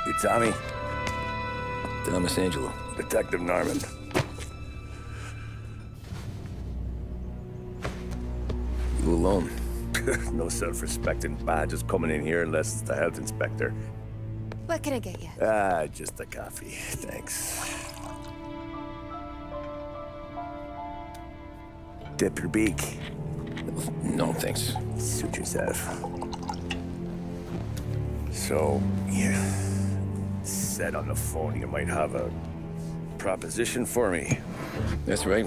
You Tommy? Thomas Angelo. Detective Norman. You alone? No self-respecting badges coming in here unless it's the health inspector. What can I get you? Just a coffee. Thanks. Dip your beak. No, thanks. Suit yourself. So, you said on the phone you might have a proposition for me. That's right.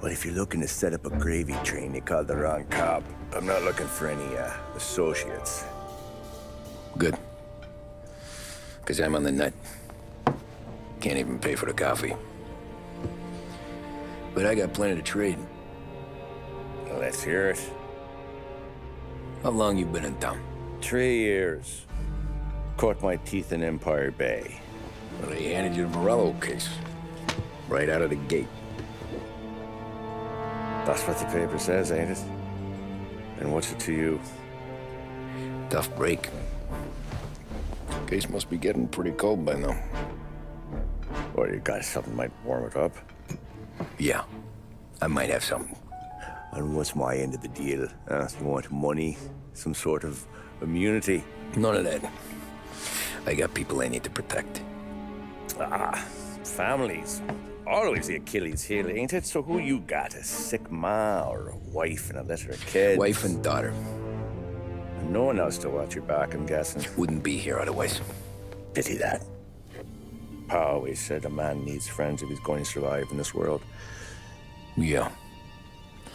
Well, if you're looking to set up a gravy train, you called the wrong cop. I'm not looking for any, associates. Good. Because I'm on the nut. Can't even pay for the coffee. But I got plenty to trade. Well, let's hear it. How long you been in town? 3 years. Caught my teeth in Empire Bay. Well, they handed you the Morello case. Right out of the gate. That's what the paper says, ain't it? And what's it to you? Tough break. Case must be getting pretty cold by now. Or you got something might warm it up? Yeah, I might have something. And what's my end of the deal? You want money? Some sort of immunity? None of that. I got people I need to protect. Families. Always the Achilles heel, ain't it? So who you got? A sick ma or a wife and a litter of kids? Wife and daughter. And no one else to watch your back, I'm guessing. Wouldn't be here otherwise. Pity that. Pa always said a man needs friends if he's going to survive in this world. Yeah.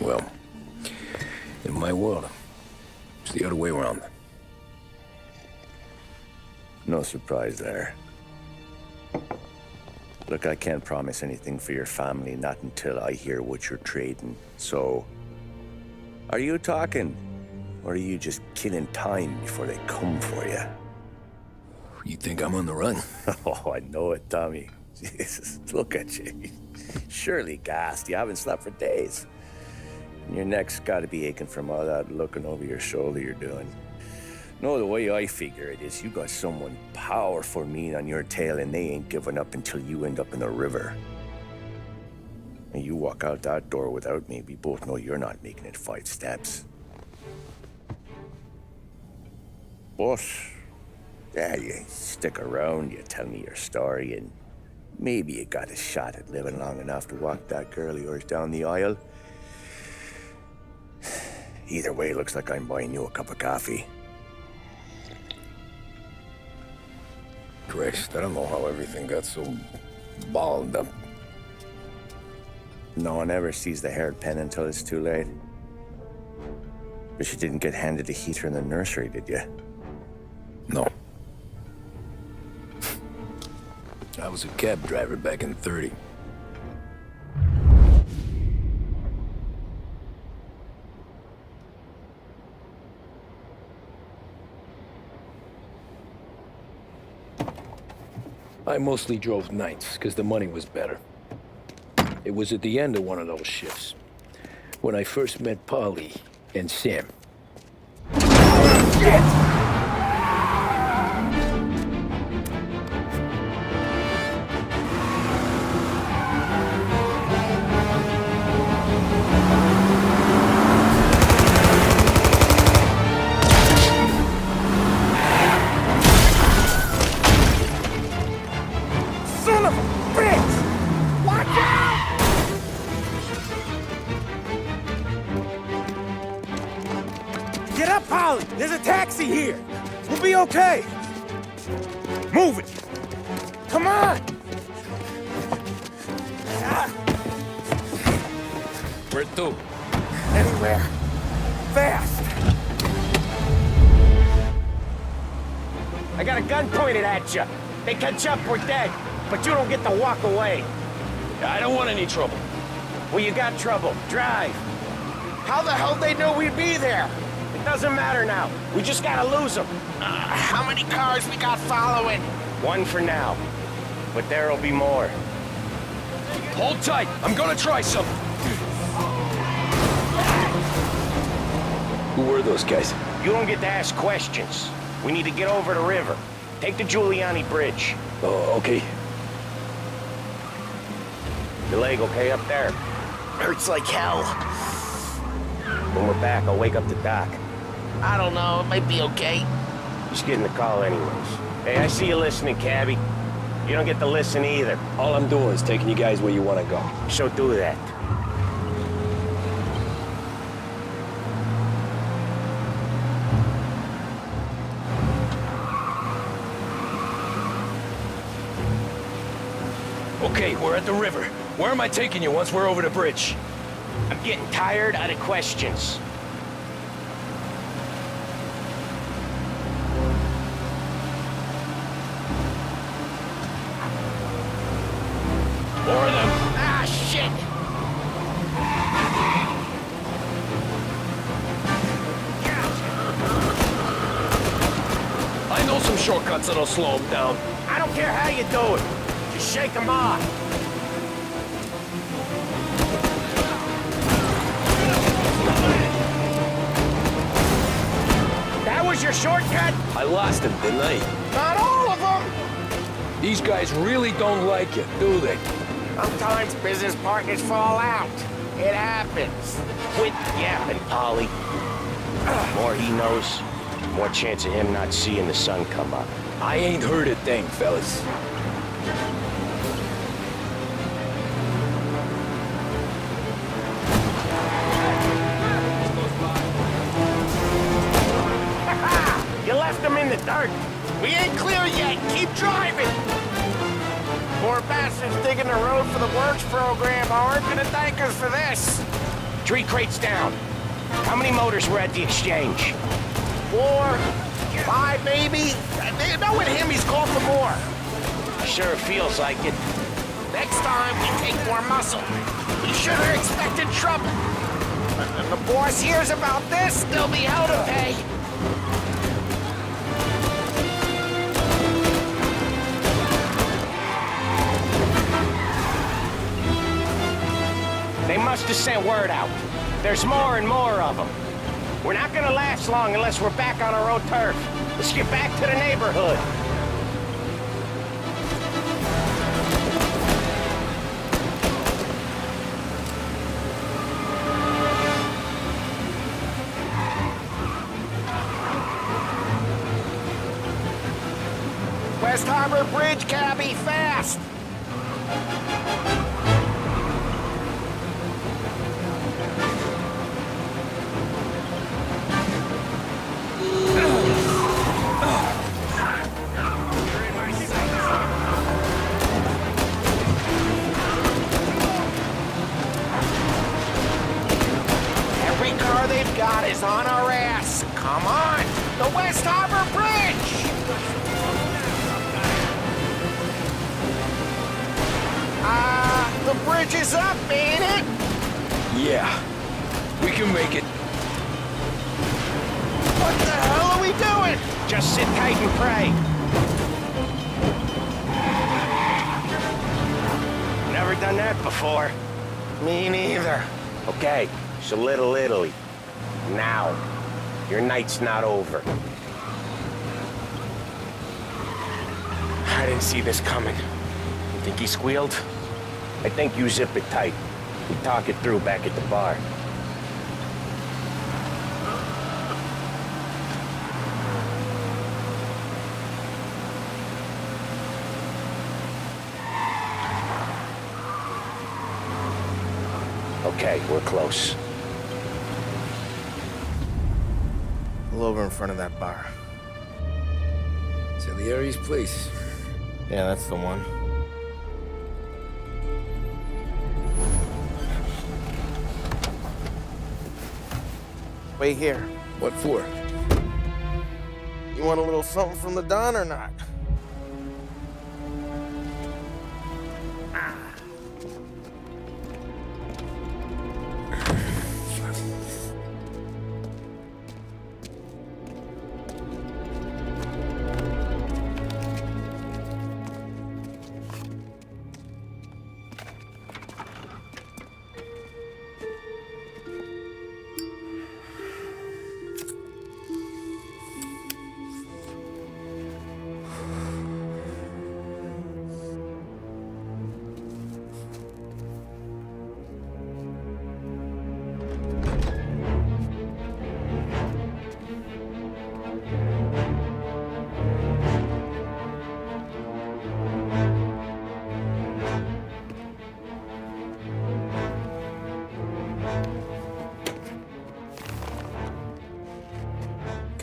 Well, in my world, it's the other way around. No surprise there. Look, I can't promise anything for your family, not until I hear what you're trading. So, are you talking? Or are you just killing time before they come for you? You think I'm on the run? Oh, I know it, Tommy. Jesus, look at you. Surely gassed. You haven't slept for days. And your neck's got to be aching from all that looking over your shoulder you're doing. No, the way I figure it is you got someone powerful mean on your tail and they ain't giving up until you end up in the river. And you walk out that door without me, we both know you're not making it 5 steps. But, yeah, you stick around, you tell me your story, and maybe you got a shot at living long enough to walk that girl of yours down the aisle. Either way, looks like I'm buying you a cup of coffee. Christ, I don't know how everything got so balled up. No one ever sees the haired pen until it's too late. But you didn't get handed a heater in the nursery, did you? No. I was a cab driver back in '30. I mostly drove nights, because the money was better. It was at the end of one of those shifts, when I first met Polly and Sam. Shit! Get up, Polly! There's a taxi here! We'll be okay! Move it! Come on! Where to? Anywhere. Fast! I got a gun pointed at you. They catch up, we're dead. But you don't get to walk away. I don't want any trouble. Well, you got trouble. Drive. How the hell they know we'd be there? It doesn't matter now. We just gotta lose them. How many cars we got following? One for now. But there'll be more. Hold tight. I'm gonna try something. Who were those guys? You don't get to ask questions. We need to get over the river. Take the Giuliani Bridge. Oh, okay. Your leg okay up there? Hurts like hell. When we're back, I'll wake up the doc. I don't know, it might be okay. Just getting the call anyways. Hey, I see you listening, cabbie. You don't get to listen either. All I'm doing is taking you guys where you want to go. So do that. Okay, we're at the river. Where am I taking you once we're over the bridge? I'm getting tired of the questions. More of them. Ah, shit! I know some shortcuts that'll slow them down. I don't care how you do it. Just shake them off. That was your shortcut? I lost him, didn't I? Not all of them. These guys really don't like you, do they? Sometimes business partners fall out. It happens. Quit yapping, Polly. The more he knows, the more chance of him not seeing the sun come up. I ain't heard a thing, fellas. You left him in the dirt. We ain't clear yet, keep driving! Poor bastards digging the road for the works program aren't gonna thank us for this. 3 crates down. How many motors were at the exchange? 4, 5 maybe? Knowing him, he's called for more. Sure feels like it. Next time, we take more muscle. We should have expected trouble. When the boss hears about this, there'll be hell to pay. They must have sent word out. There's more and more of them. We're not gonna last long unless we're back on our own turf. Let's get back to the neighborhood. West Harbor Bridge, cabbie, fast! Every car they've got is on our ass. Come on! The West Harbor Bridge! The bridge is up, ain't it? Yeah. We can make it. What the hell are we doing? Just sit tight and pray. Never done that before. Me neither. Okay, so Little Italy. Now, your night's not over. I didn't see this coming. You think he squealed? I think you zip it tight. We talk it through back at the bar. Okay, we're close. Pull over in front of that bar. Salieri's place. Yeah, that's the one. Wait here. What for? You want a little something from the Don or not?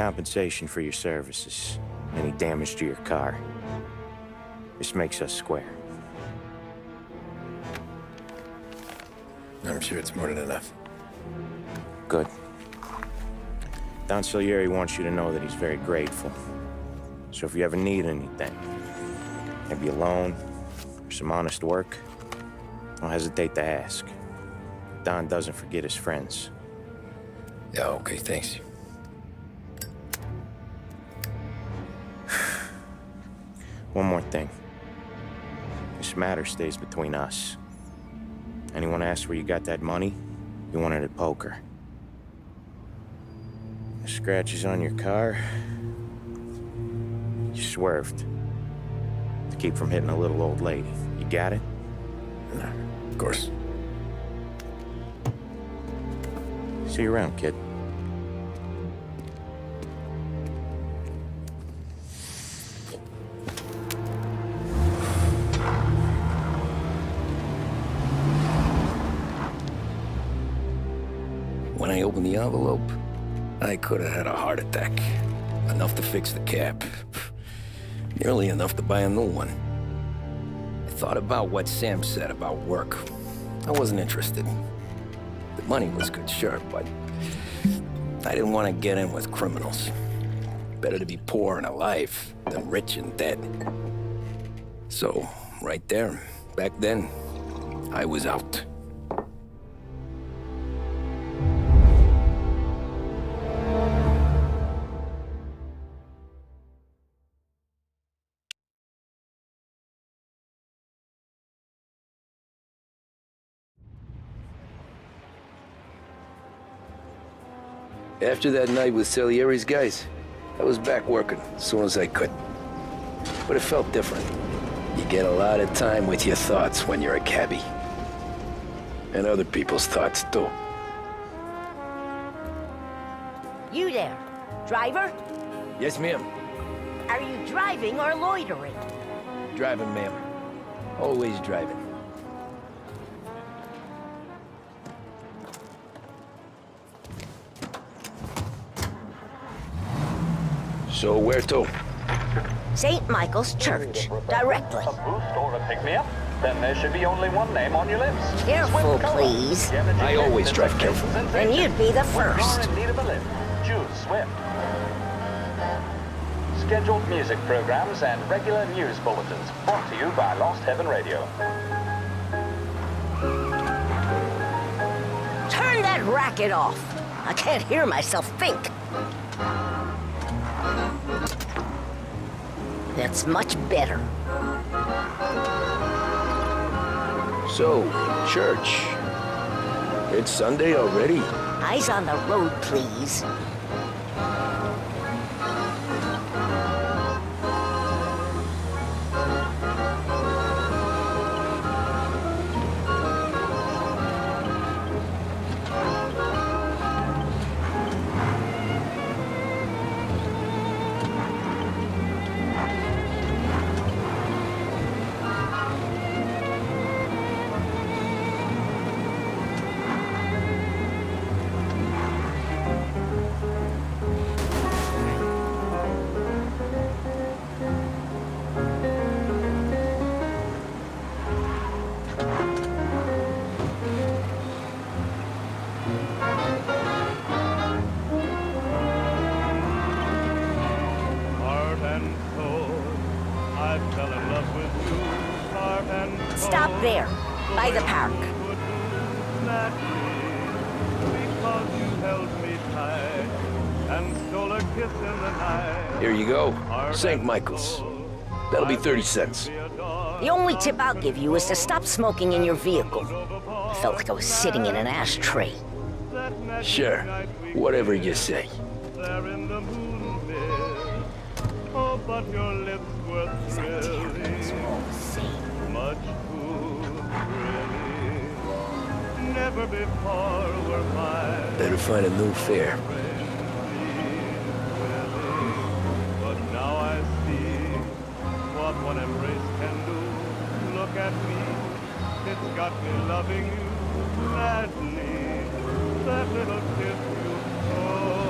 compensation for your services, any damage to your car. This makes us square. I'm sure it's more than enough. Good. Don Salieri wants you to know that he's very grateful. So if you ever need anything, maybe a loan or some honest work, don't hesitate to ask. Don doesn't forget his friends. Yeah, okay, thanks. One more thing. This matter stays between us. Anyone asks where you got that money, you won it at poker. The scratches on your car, you swerved to keep from hitting a little old lady. You got it? Of course. See you around, kid. When I opened the envelope, I could have had a heart attack. Enough to fix the cab. Nearly enough to buy a new one. I thought about what Sam said about work. I wasn't interested. The money was good, sure, but I didn't want to get in with criminals. Better to be poor and alive than rich and dead. So, right there, back then, I was out. After that night with Salieri's guys, I was back working as soon as I could. But it felt different. You get a lot of time with your thoughts when you're a cabbie. And other people's thoughts, too. You there, driver? Yes, ma'am. Are you driving or loitering? Driving, ma'am. Always driving. So where to? St. Michael's Church, directly. A boost or a pick-me-up? Then there should be only one name on your lips. Careful, please. I always drive careful. Then you'd be the When you're first. in need of a lift, choose Swift. Scheduled music programs and regular news bulletins brought to you by Lost Heaven Radio. Turn that racket off. I can't hear myself think. That's much better. So, church. It's Sunday already? Eyes on the road, please. Stop there, by the park. Here you go. St. Michael's. That'll be 30 cents. The only tip I'll give you is to stop smoking in your vehicle. I felt like I was sitting in an ashtray. Sure. Whatever you say. Better find a new fare. But now I see what one embrace can do. Look at me, it's got me loving you madly. That little kiss you stole.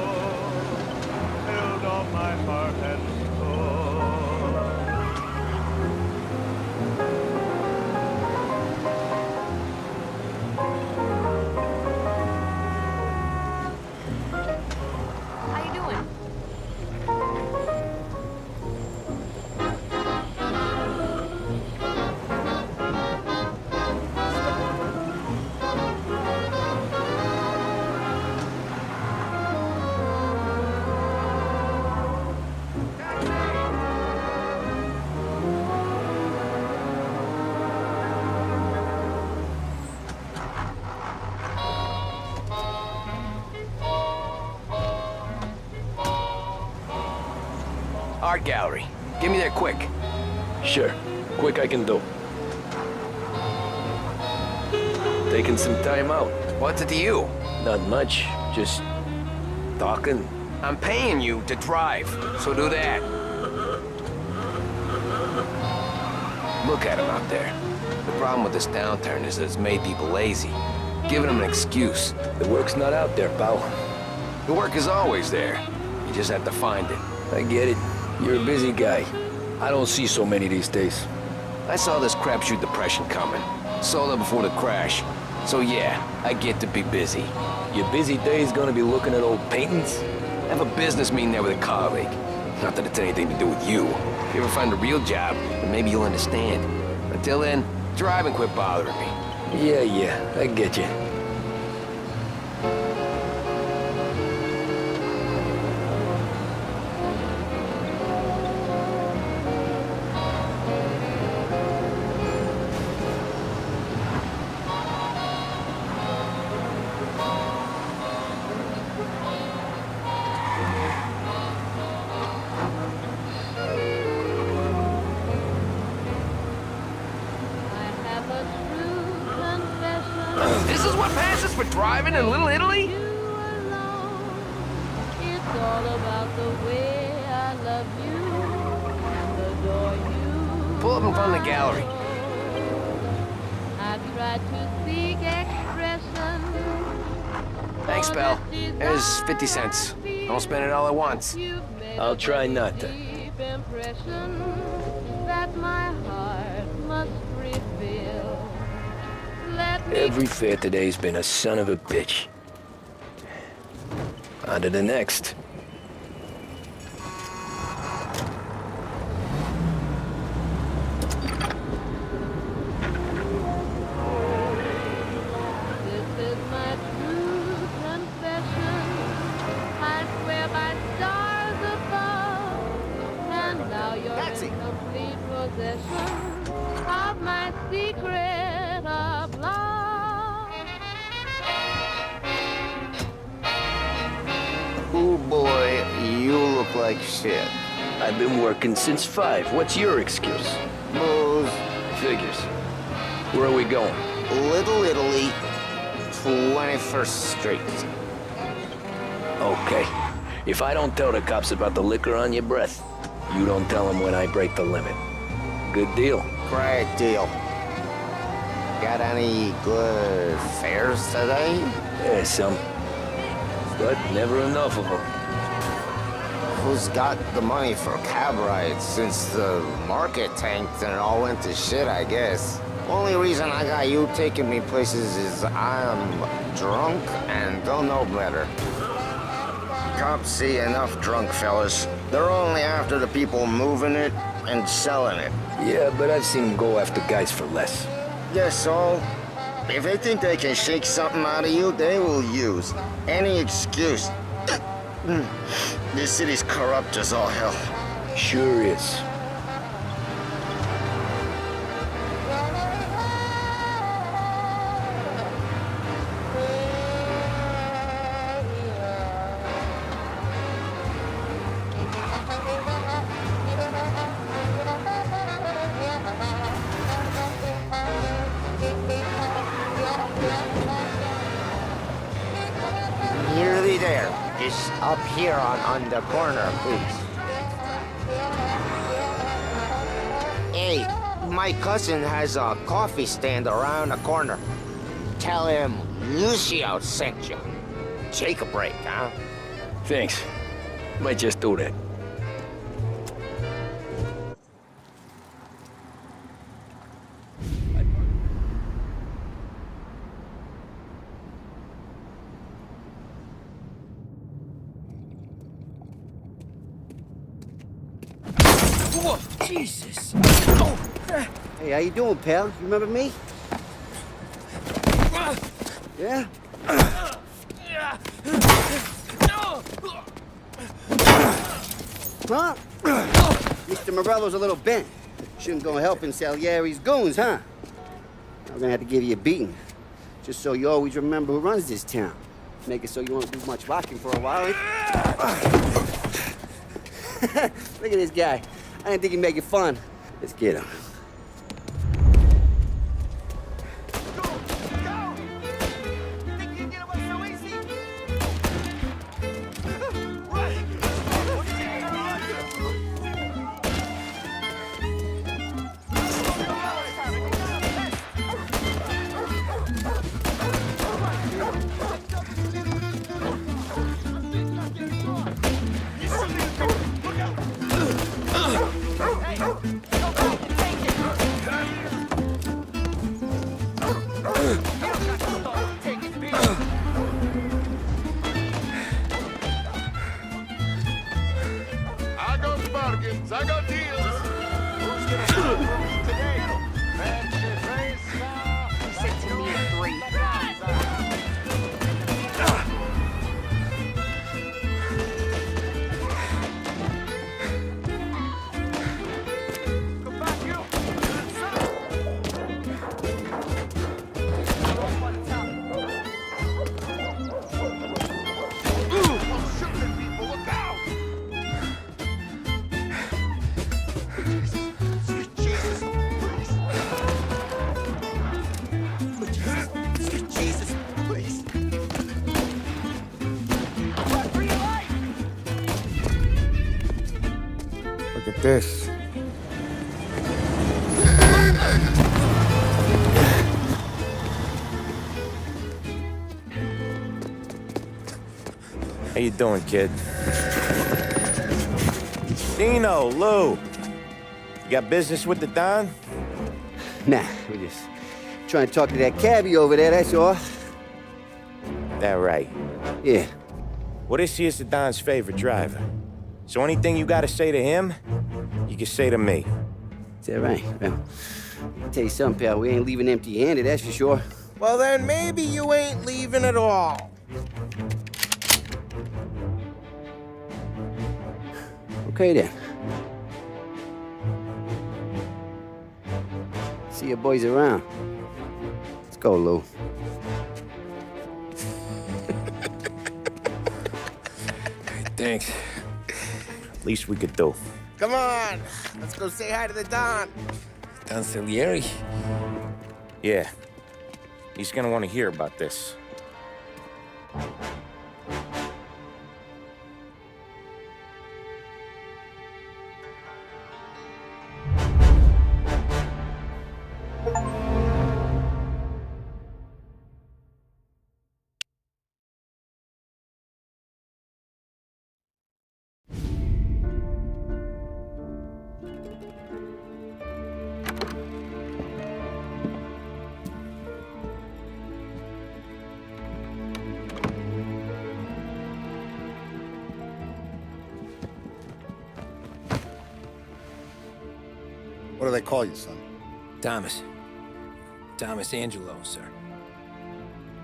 of my heart and soul. How you doing? Art gallery. Get me there quick. Sure. Quick I can do. Taking some time out. What's it to you? Not much. Just talking. I'm paying you to drive, so do that. Look at him out there. The problem with this downturn is that it's made people lazy. Giving them an excuse. The work's not out there, pal. The work is always there. You just have to find it. I get it. You're a busy guy. I don't see so many these days. I saw this crapshoot depression coming. Sold it before the crash. So yeah, I get to be busy. Your busy day's gonna be looking at old paintings? I have a business meeting there with a colleague. Not that it's anything to do with you. If you ever find a real job, then maybe you'll understand. Until then, drive and quit bothering me. Yeah, I get you. This is what passes for driving in Little Italy? It's all about the way I love you and adore you. Pull up in front of the gallery. I tried to seek expression. Thanks, pal. There's 50 cents. Don't spend it all at once. I'll try not to. Deep impression that my heart must reveal. Let me Every fair today's been a son of a bitch. On to the next. This is my true confession. I swear by stars above. And now you're in complete possession of my secret of love. Ooh, boy, you look like shit. I've been working since 5. What's your excuse? Booze. Figures. Where are we going? Little Italy, 21st Street. Okay. If I don't tell the cops about the liquor on your breath, you don't tell them when I break the limit. Good deal. Great deal. Got any good fares today? Yeah, some. But never enough of them. Who's got the money for cab rides since the market tanked and it all went to shit, I guess? Only reason I got you taking me places is I'm drunk and don't know better. Cops see enough drunk fellas. They're only after the people moving it and selling it. Yeah, but I've seen them go after guys for less. Yes, so if they think they can shake something out of you, they will use any excuse. This city's corrupt as all hell. Sure is. Nearly there. Just up here on the corner, please. Hey, my cousin has a coffee stand around the corner. Tell him Lucio sent you. Take a break, huh? Thanks. Might just do that. Whoa, Jesus. Hey, how you doing, pal? You remember me? Yeah? Huh? Mr. Morello's a little bent. Shouldn't go helping Salieri's goons, huh? I'm gonna have to give you a beating. Just so you always remember who runs this town. Make it so you won't do much rocking for a while. Look at this guy. I didn't think he'd make it fun. Let's get him. I got bargains, I got deals. Who's gonna today? He said to me at 3. Come back, you. Shooting people, look out! Jesus, please. Jesus, please. Run for your life! Look at this. How you doing, kid? Dino, Lou. You got business with the Don? Nah, we're just trying to talk to that cabbie over there, that's all. That right. Yeah. Well, this here's the Don's favorite driver. So anything you gotta say to him, you can say to me. Is that right? Well, I'll tell you something, pal. We ain't leaving empty-handed, that's for sure. Well, then maybe you ain't leaving at all. Okay, then. See your boys around. Let's go, Lou. Thanks. Least we could do. Come on, let's go say hi to the Don. Don Salieri? Yeah. He's gonna want to hear about this. What do they call you, son? Thomas. Thomas Angelo, sir.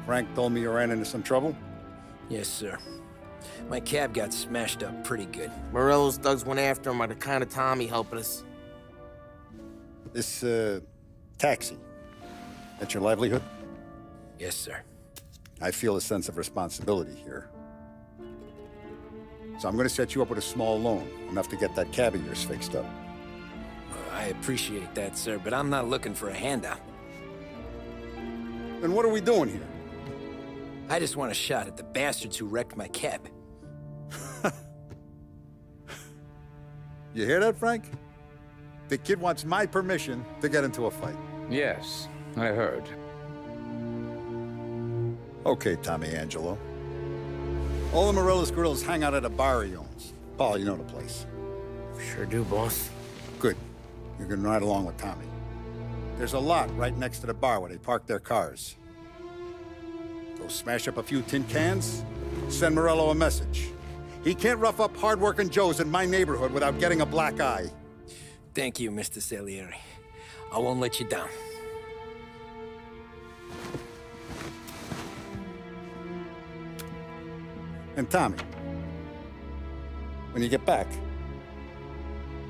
Frank told me you ran into some trouble? Yes, sir. My cab got smashed up pretty good. Morello's thugs went after him on account of Tommy helping us. This, taxi. That's your livelihood? Yes, sir. I feel a sense of responsibility here. So I'm gonna set you up with a small loan, enough to get that cab of yours fixed up. I appreciate that, sir, but I'm not looking for a handout. Then what are we doing here? I just want a shot at the bastards who wrecked my cab. You hear that, Frank? The kid wants my permission to get into a fight. Yes, I heard. Okay, Tommy Angelo. All the Morello's girls hang out at a bar he owns. Paul, you know the place. Sure do, boss. Good. You can ride along with Tommy. There's a lot right next to the bar where they park their cars. Go smash up a few tin cans, send Morello a message. He can't rough up hard-working Joes in my neighborhood without getting a black eye. Thank you, Mr. Salieri. I won't let you down. And Tommy, when you get back,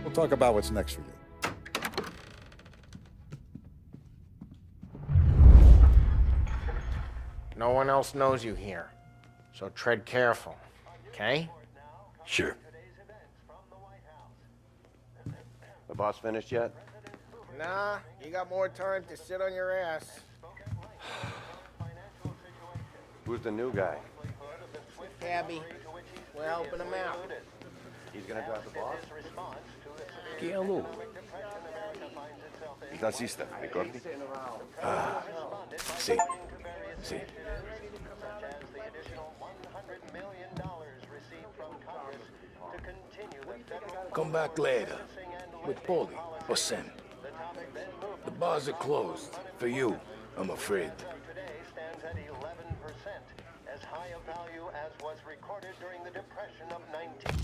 we'll talk about what's next for you. No one else knows you here, so tread careful, okay? Sure. The boss finished yet? Nah, you got more time to sit on your ass. Who's the new guy? Cabby, we're helping him out. He's gonna drive the boss? Che allora? Il tassista, ricordi? Ah, sì. Sì. Come back later. With Paulie or Sam. The bars are closed. For you, I'm afraid. As high a value as was recorded during the Depression of 19...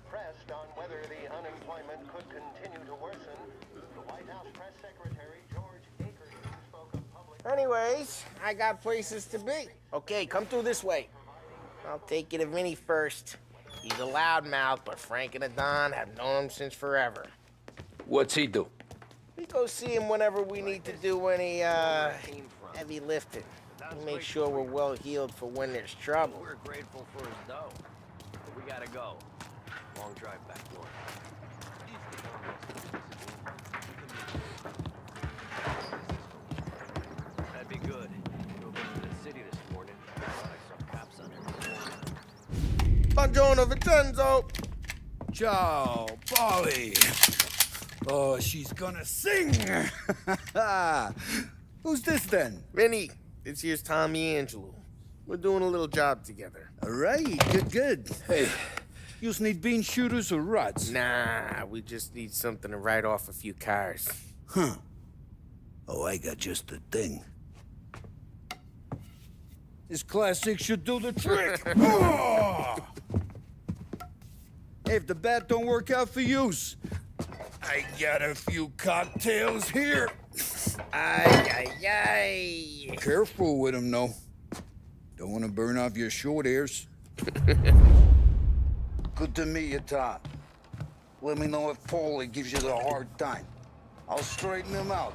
Pressed on whether the unemployment could continue to worsen, the White House press secretary George Akers spoke of public... Anyways, I got places to be. Okay, come through this way. I'll take you to Vinny first. He's a loudmouth, but Frank and the Don have known him since forever. What's he do? We go see him whenever we need to do any, heavy lifting. We make sure we're well healed for when there's trouble. We're grateful for his dough. But we gotta go. Long drive back north. That'd be good. Drove into the city this morning. Thought I saw cops on every corner. Buongiorno, Vincenzo! Ciao, Polly. Oh, she's gonna sing. Who's this then? Vinny, this here's Tommy Angelo. We're doing a little job together. All right, good. Hey, you need bean shooters or rods? Nah, we just need something to write off a few cars. Huh. Oh, I got just the thing. This classic should do the trick. Oh! Hey, if the bat don't work out for yous, I got a few cocktails here. Ay, ay, ay. Careful with them, though. Don't want to burn off your short hairs. Good to meet you, Tom. Let me know if Paulie gives you the hard time. I'll straighten him out.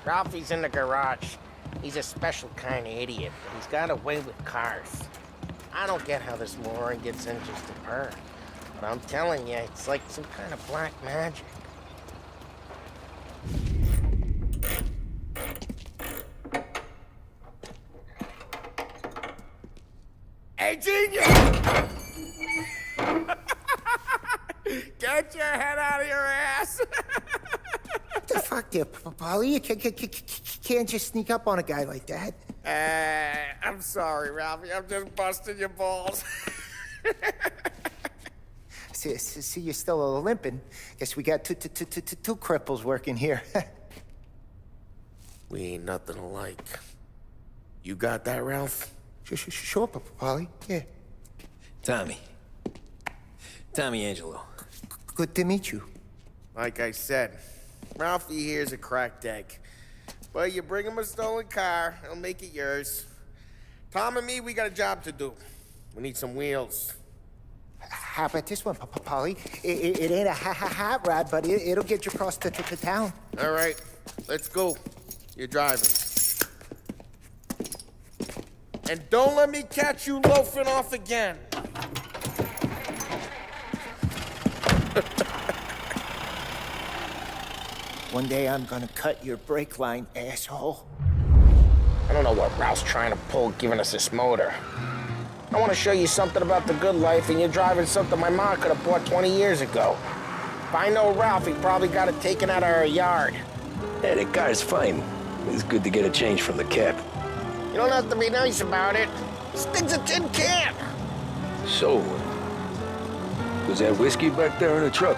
Ralphie's in the garage. He's a special kind of idiot, but he's got a way with cars. I don't get how this moron gets in just to burn. But I'm telling you, it's like some kind of black magic. Hey, genius! Get your head out of your ass! What the fuck there, Polly? You can't just sneak up on a guy like that. I'm sorry, Ralphie. I'm just busting your balls. See, you're still limping. Guess we got two cripples working here. We ain't nothing alike. You got that, Ralph? Sure, Polly. Yeah. Tommy Angelo. Good to meet you. Like I said, Ralphie here's a cracked egg. But you bring him a stolen car, he'll make it yours. Tom and me, we got a job to do. We need some wheels. How about this one, Polly? It ain't a hot rod, but it'll get you across to town. All right, let's go. You're driving. And don't let me catch you loafing off again. One day I'm gonna cut your brake line, asshole. I don't know what Ralph's trying to pull giving us this motor. I want to show you something about the good life, and you're driving something my mom could have bought 20 years ago. If I know Ralph, he probably got it taken out of our yard. Yeah, the car's fine. It's good to get a change from the cab. You don't have to be nice about it. This thing's a tin can. So, was that whiskey back there in the truck?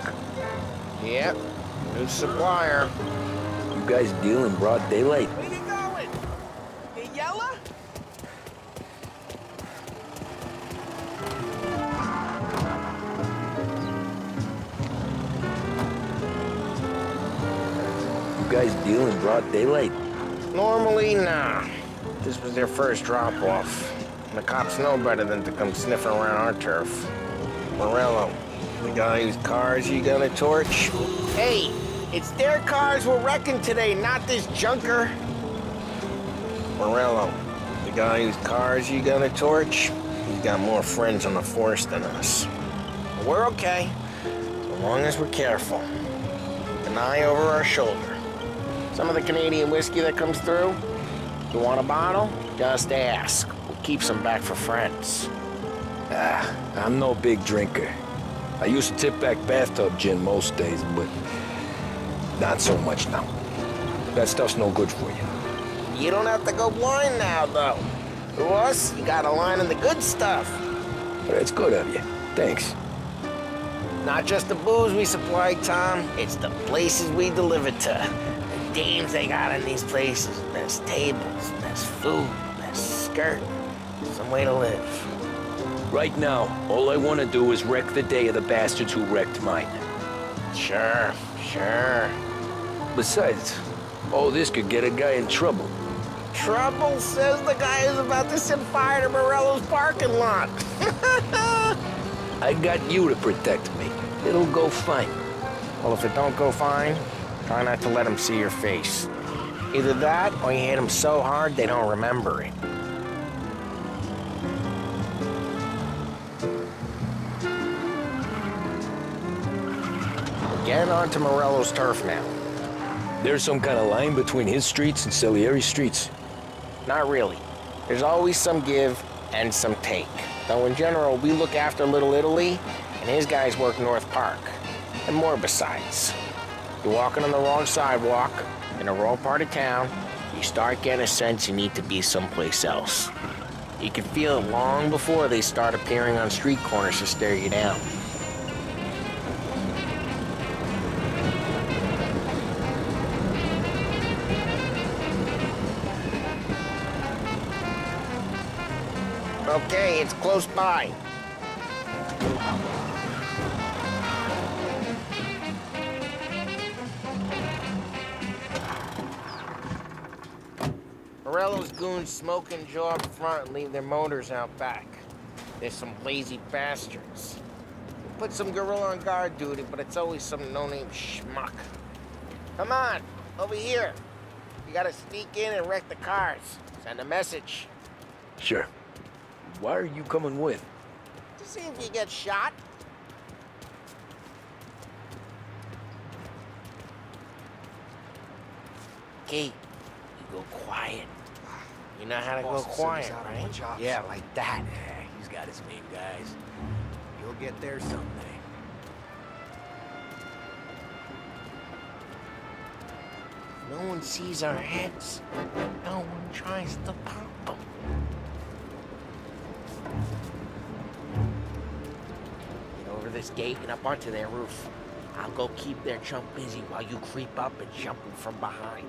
Yep, new supplier. You guys deal in broad daylight? Where you going? You yellow? You guys deal in broad daylight? Normally, nah. This was their first drop-off. The cops know better than to come sniffing around our turf. Morello, the guy whose cars you gonna torch? Hey, it's their cars we're wrecking today, not this junker. Morello, the guy whose cars you gonna torch? He's got more friends on the force than us. But we're okay, as long as we're careful. An eye over our shoulder. Some of the Canadian whiskey that comes through, you want a bottle? Just ask. We'll keep some back for friends. I'm no big drinker. I used to tip back bathtub gin most days, but not so much now. That stuff's no good for you. You don't have to go blind now, though. To us, you got a line in the good stuff. That's good of you. Thanks. Not just the booze we supply, Tom. It's the places we deliver to. The dames they got in these places. There's tables, there's food, there's skirt. Some way to live. Right now, all I want to do is wreck the day of the bastards who wrecked mine. Sure. Besides, all this could get a guy in trouble. Trouble, says the guy who's about to set fire to Morello's parking lot. I got you to protect me. It'll go fine. Well, if it don't go fine, try not to let them see your face. Either that, or you hit them so hard they don't remember it. We're getting onto Morello's turf now. There's some kind of line between his streets and Salieri's streets? Not really. There's always some give and some take. Though in general, we look after Little Italy, and his guys work North Park. And more besides. You're walking on the wrong sidewalk, in the wrong part of town, you start getting a sense you need to be someplace else. You can feel it long before they start appearing on street corners to stare you down. Okay, it's close by. Morello's goons smoke and jaw up front and leave their motors out back. There's some lazy bastards. We put some gorilla on guard duty, but it's always some no-name schmuck. Come on, over here. You gotta sneak in and wreck the cars. Send a message. Sure. Why are you coming with? To see if you get shot. Okay, you go quiet. You know how to go quiet, right? Yeah, like that. Yeah, he's got his name, guys. You'll get there someday. No one sees our heads. No one tries to pop them. Get over this gate and up onto their roof. I'll go keep their chump busy while you creep up and jump him from behind.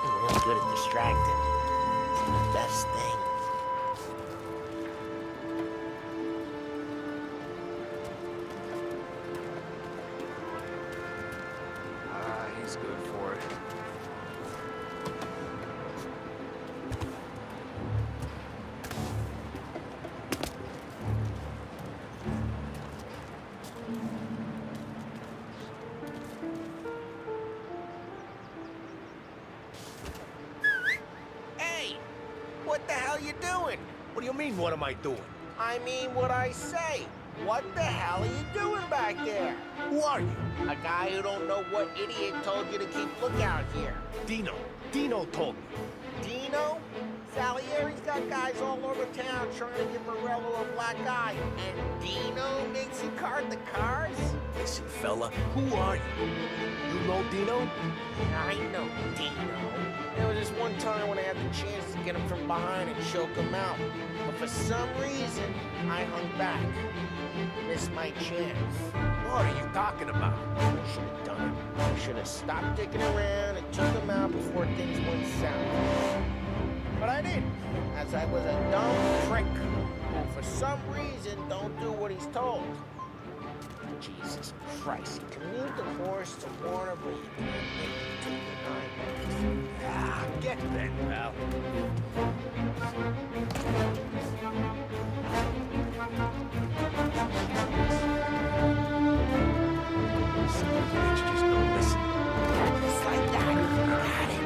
You're real good at distracting. It's the best thing. He's good for it. Hey! What the hell you doing? What do you mean, what am I doing? I mean what I say. What the hell are you doing back there? Who are you? A guy who don't know what idiot told you to keep lookout here. Dino. Dino told me. Dino? Salieri's got guys all over town trying to give Morello a black eye. And Dino makes you cart the cars? They Listen, fella, who are you? You know Dino? I know Dino. There was this one time when I had the chance to get him from behind and choke him out. But for some reason, I hung back. Missed my chance. What are you talking about? I should have done it. I should have stopped dicking around and took him out before things went south. But I didn't, as I was a dumb prick who for some reason don't do what he's told. Jesus Christ, you can lead the horse to water, but you can't make it to the highway. Ah, get bent, pal. Son of a bitch, just don't listen. Just like that. Got it.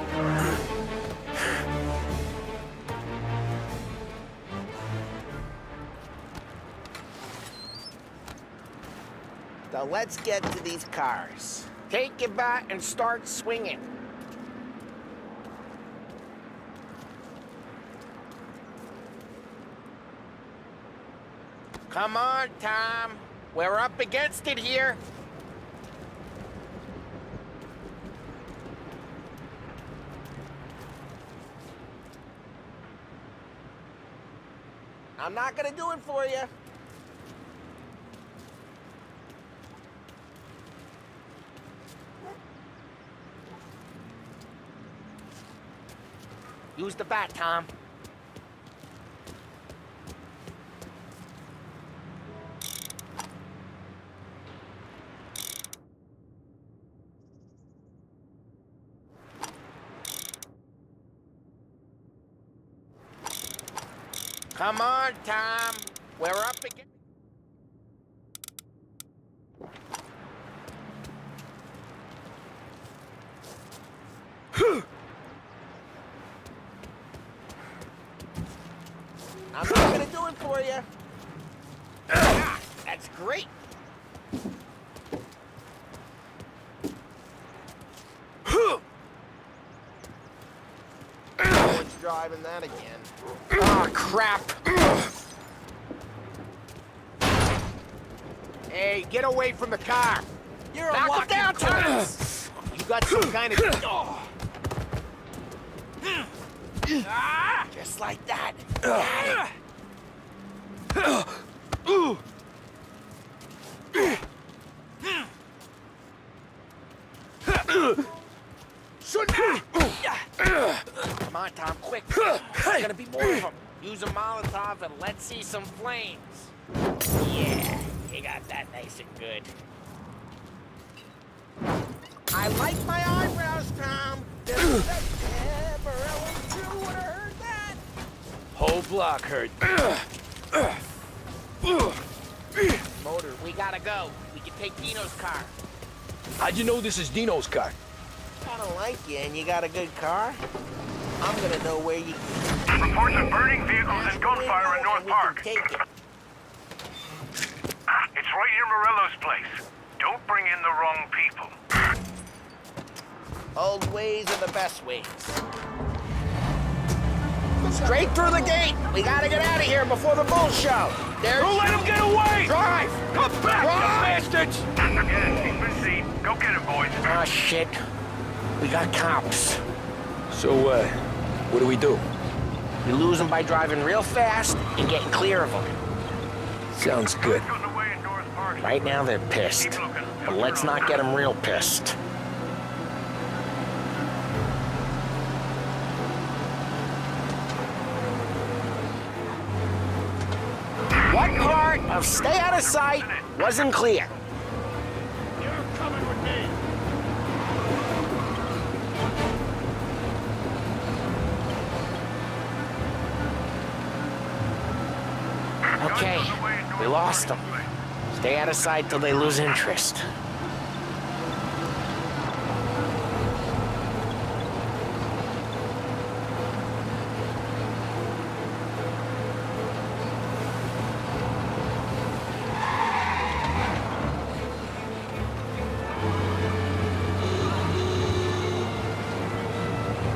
Now let's get to these cars. Take your bat and start swinging. Come on, Tom. We're up against it here. I'm not gonna do it for you. Use the bat, Tom. Come on, Tom. We're up again. I'm not gonna do it for you. Ah, that's great. No one's driving that again. Oh, crap. Hey, get away from the car. You're a Knock it down, Tom. You got some kind of... Ah, just like that. Come on, Tom, quick. There's gonna be more of them. Use a Molotov and let's see some flames. Yeah, you got that nice and good. I like my eyebrows, Tom. Whole block heard. Motor, we gotta go. We can take Dino's car. How'd you know this is Dino's car? I don't like you and you got a good car. I'm gonna know where you... Reports of burning vehicles and gunfire in North Park. Take it. It's right near Morello's place. Don't bring in the wrong people. Old ways are the best ways. Straight through the gate. We gotta get out of here before the bull show. Don't let him get away! Drive! Come back, you bastards! Yeah, keep in seat. Go get him, boys. Oh, shit. We got cops. So, what do we do? We lose them by driving real fast and getting clear of them. Sounds good. Right now they're pissed, but let's not get them real pissed. What part of stay out of sight wasn't clear? You're coming with me. Okay, we lost them. Stay out of sight till they lose interest.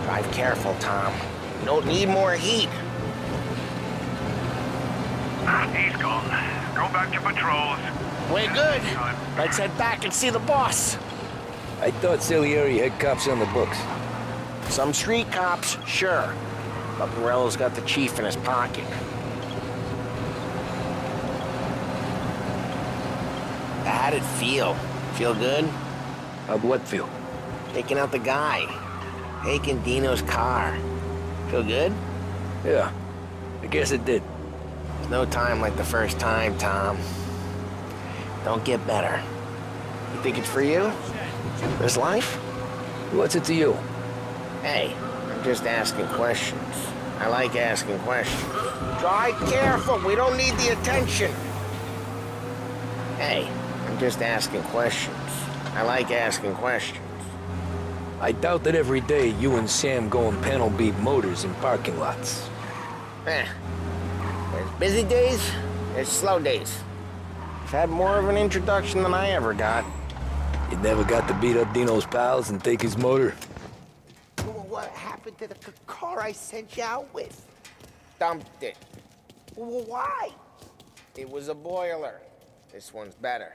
Drive careful, Tom. You don't need more heat. He's gone. Go back to patrols. We're good. Let's head back and see the boss. I thought Salieri had cops on the books. Some street cops, sure. But Morello's got the chief in his pocket. How'd it feel? Feel good? How'd what feel? Taking out the guy. Taking Dino's car. Feel good? Yeah, I guess it did. There's no time like the first time, Tom. Don't get better. You think it's for you? This life? What's it to you? Hey, I'm just asking questions. I like asking questions. Drive careful, we don't need the attention. Hey, I'm just asking questions. I like asking questions. I doubt that every day you and Sam go and panel beat motors in parking lots. There's busy days, there's slow days. I've had more of an introduction than I ever got. You never got to beat up Dino's pals and take his motor? What happened to the car I sent you out with? Dumped it. Why? It was a boiler. This one's better.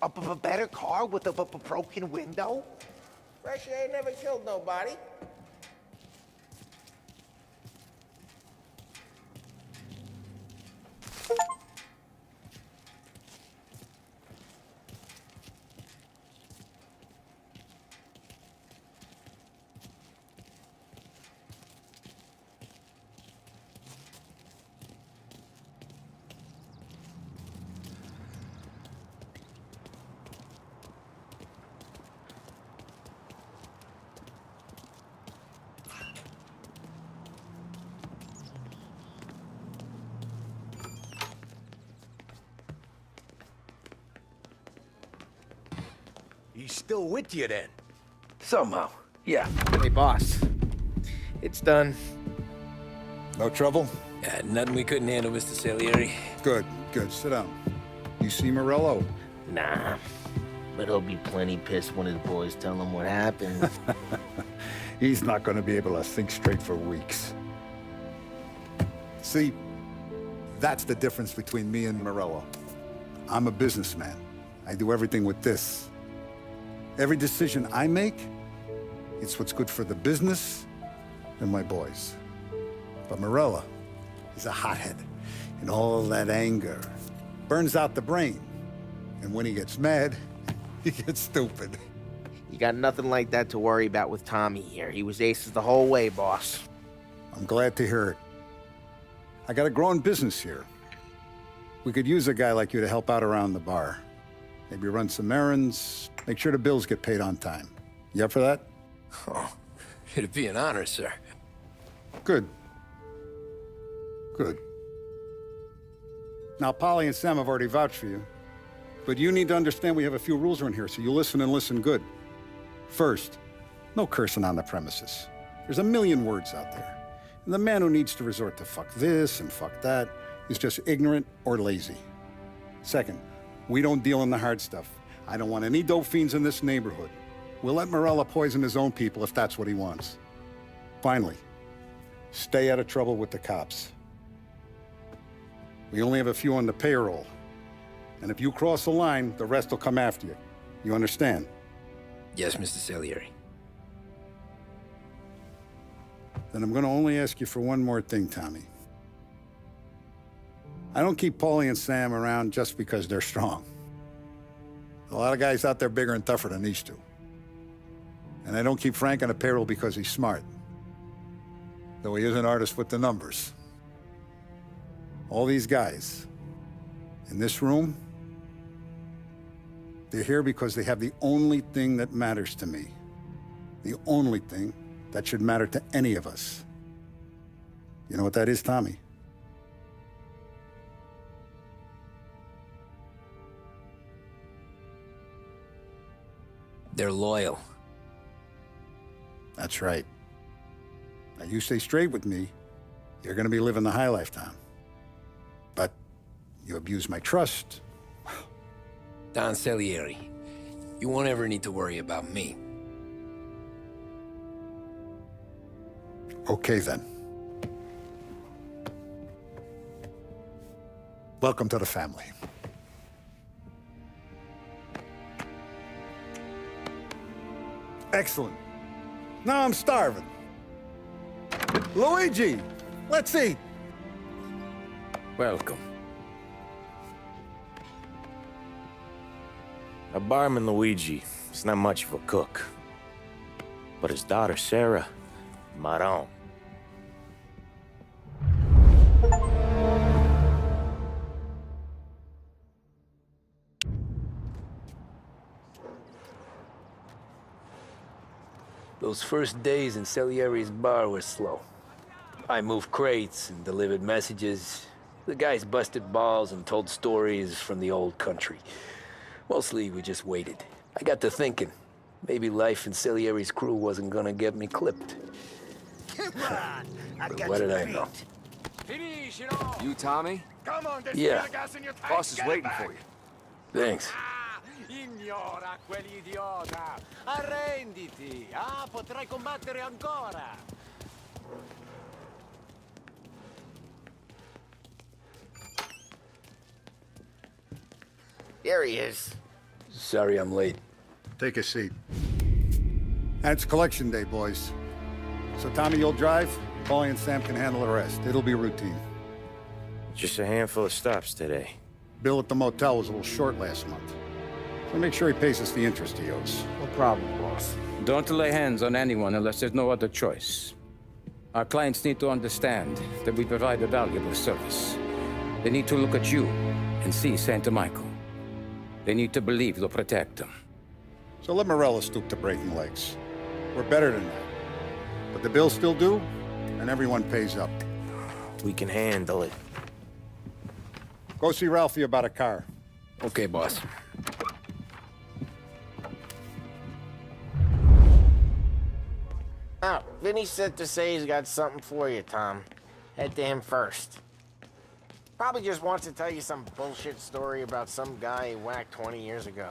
A better car with a broken window? Fresh air never killed nobody. He's still with you then? Somehow, yeah. Hey, boss. It's done. No trouble? Yeah, nothing we couldn't handle, Mr. Salieri. Good, good. Sit down. You see Morello? Nah, but he'll be plenty pissed when his boys tell him what happened. He's not going to be able to think straight for weeks. See, that's the difference between me and Morello. I'm a businessman. I do everything with this. Every decision I make, it's what's good for the business and my boys. But Morello, he's a hothead, and all that anger burns out the brain. And when he gets mad, he gets stupid. You got nothing like that to worry about with Tommy here. He was aces the whole way, boss. I'm glad to hear it. I got a growing business here. We could use a guy like you to help out around the bar. Maybe run some errands, make sure the bills get paid on time. You up for that? Oh, it'd be an honor, sir. Good. Good. Now, Polly and Sam have already vouched for you. But you need to understand we have a few rules around here, so you listen and listen good. First, no cursing on the premises. There's a million words out there. And the man who needs to resort to fuck this and fuck that is just ignorant or lazy. Second, we don't deal in the hard stuff. I don't want any dope fiends in this neighborhood. We'll let Morello poison his own people if that's what he wants. Finally, stay out of trouble with the cops. We only have a few on the payroll. And if you cross the line, the rest will come after you. You understand? Yes, Mr. Salieri. Then I'm going to only ask you for one more thing, Tommy. I don't keep Paulie and Sam around just because they're strong. A lot of guys out there bigger and tougher than these two. And I don't keep Frank on the payroll because he's smart. Though he is an artist with the numbers. All these guys in this room, they're here because they have the only thing that matters to me. The only thing that should matter to any of us. You know what that is, Tommy? They're loyal. That's right. Now, you stay straight with me, you're gonna be living the high life, Tom. But you abuse my trust. Don Salieri, you won't ever need to worry about me. Okay, then. Welcome to the family. Excellent. Now I'm starving. Luigi, let's eat. Welcome. A barman Luigi is not much of a cook. But his daughter Sarah, Maron. Those first days in Salieri's bar were slow. I moved crates and delivered messages. The guys busted balls and told stories from the old country. Mostly, we just waited. I got to thinking, maybe life in Salieri's crew wasn't gonna get me clipped. Come on! But what did I know? You Tommy? Come on, there's Yeah. gas in your tank. Boss is Get it waiting back. for you. Thanks. Ignora quell'idiota! Arrenditi! Potrai combattere ancora! There he is. Sorry I'm late. Take a seat. And it's collection day, boys. So Tommy, you'll drive. Paulie and Sam can handle the rest. It'll be routine. Just a handful of stops today. Bill at the motel was a little short last month. So make sure he pays us the interest he owes. No problem, boss. Don't lay hands on anyone unless there's no other choice. Our clients need to understand that we provide a valuable service. They need to look at you and see Santa Michael. They need to believe you'll protect them. So let Morella stoop to breaking legs. We're better than that. But the bill's still due, and everyone pays up. We can handle it. Go see Ralphie about a car. Okay, boss. Oh, Vinny said to say he's got something for you, Tom. Head to him first. Probably just wants to tell you some bullshit story about some guy he whacked 20 years ago.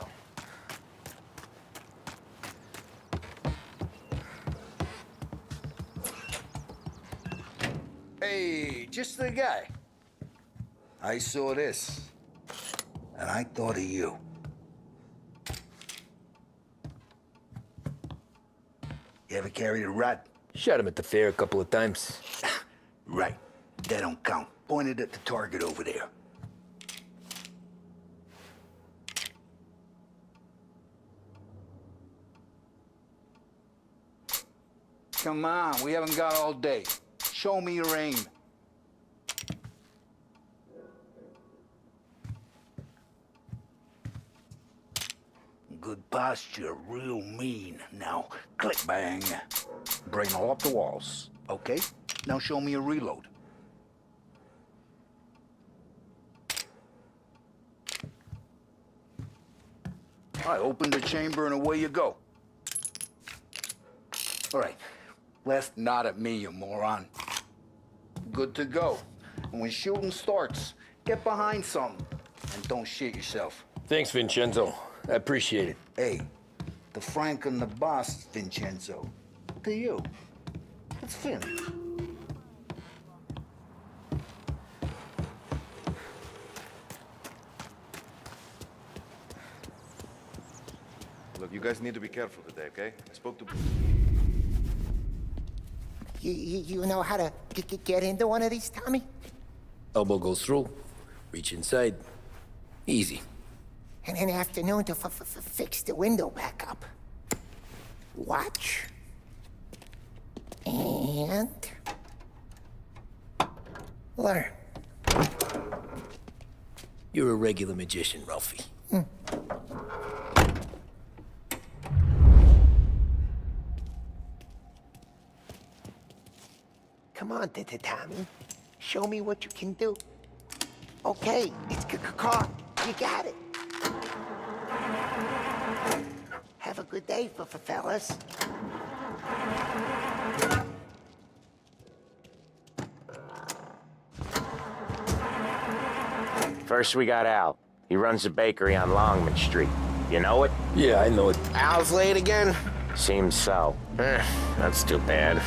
Hey, just the guy. I saw this, and I thought of you. You ever carried a rat? Shot him at the fair a couple of times. Right. That don't count. Pointed at the target over there. Come on, we haven't got all day. Show me your aim. Good posture, real mean. Now, click bang. Bring all up the walls. Okay? Now show me a reload. I opened the chamber and away you go. All right. Left nod at me, you moron. Good to go. And when shooting starts, get behind something and don't shit yourself. Thanks, Vincenzo. I appreciate it. Hey, the Frank and the boss, Vincenzo. To you. It's Finn. Look, you guys need to be careful today, okay? I spoke to... You know how to get into one of these, Tommy? Elbow goes through. Reach inside. Easy. And an afternoon to fix the window back up. Watch. And... learn. You're a regular magician, Ralphie. Come on, Tommy. Show me what you can do. Okay, it's caught. You got it. Have a good day, fellas. First we got Al. He runs a bakery on Longman Street. You know it? Yeah, I know it. Al's late again? Seems so. That's too bad.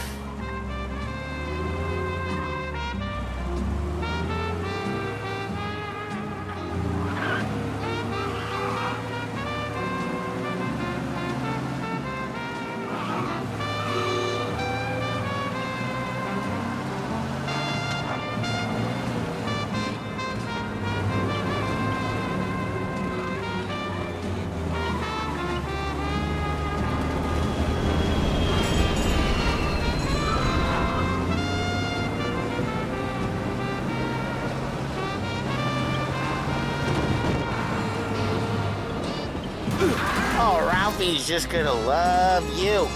Oh, Ralphie's just gonna love you.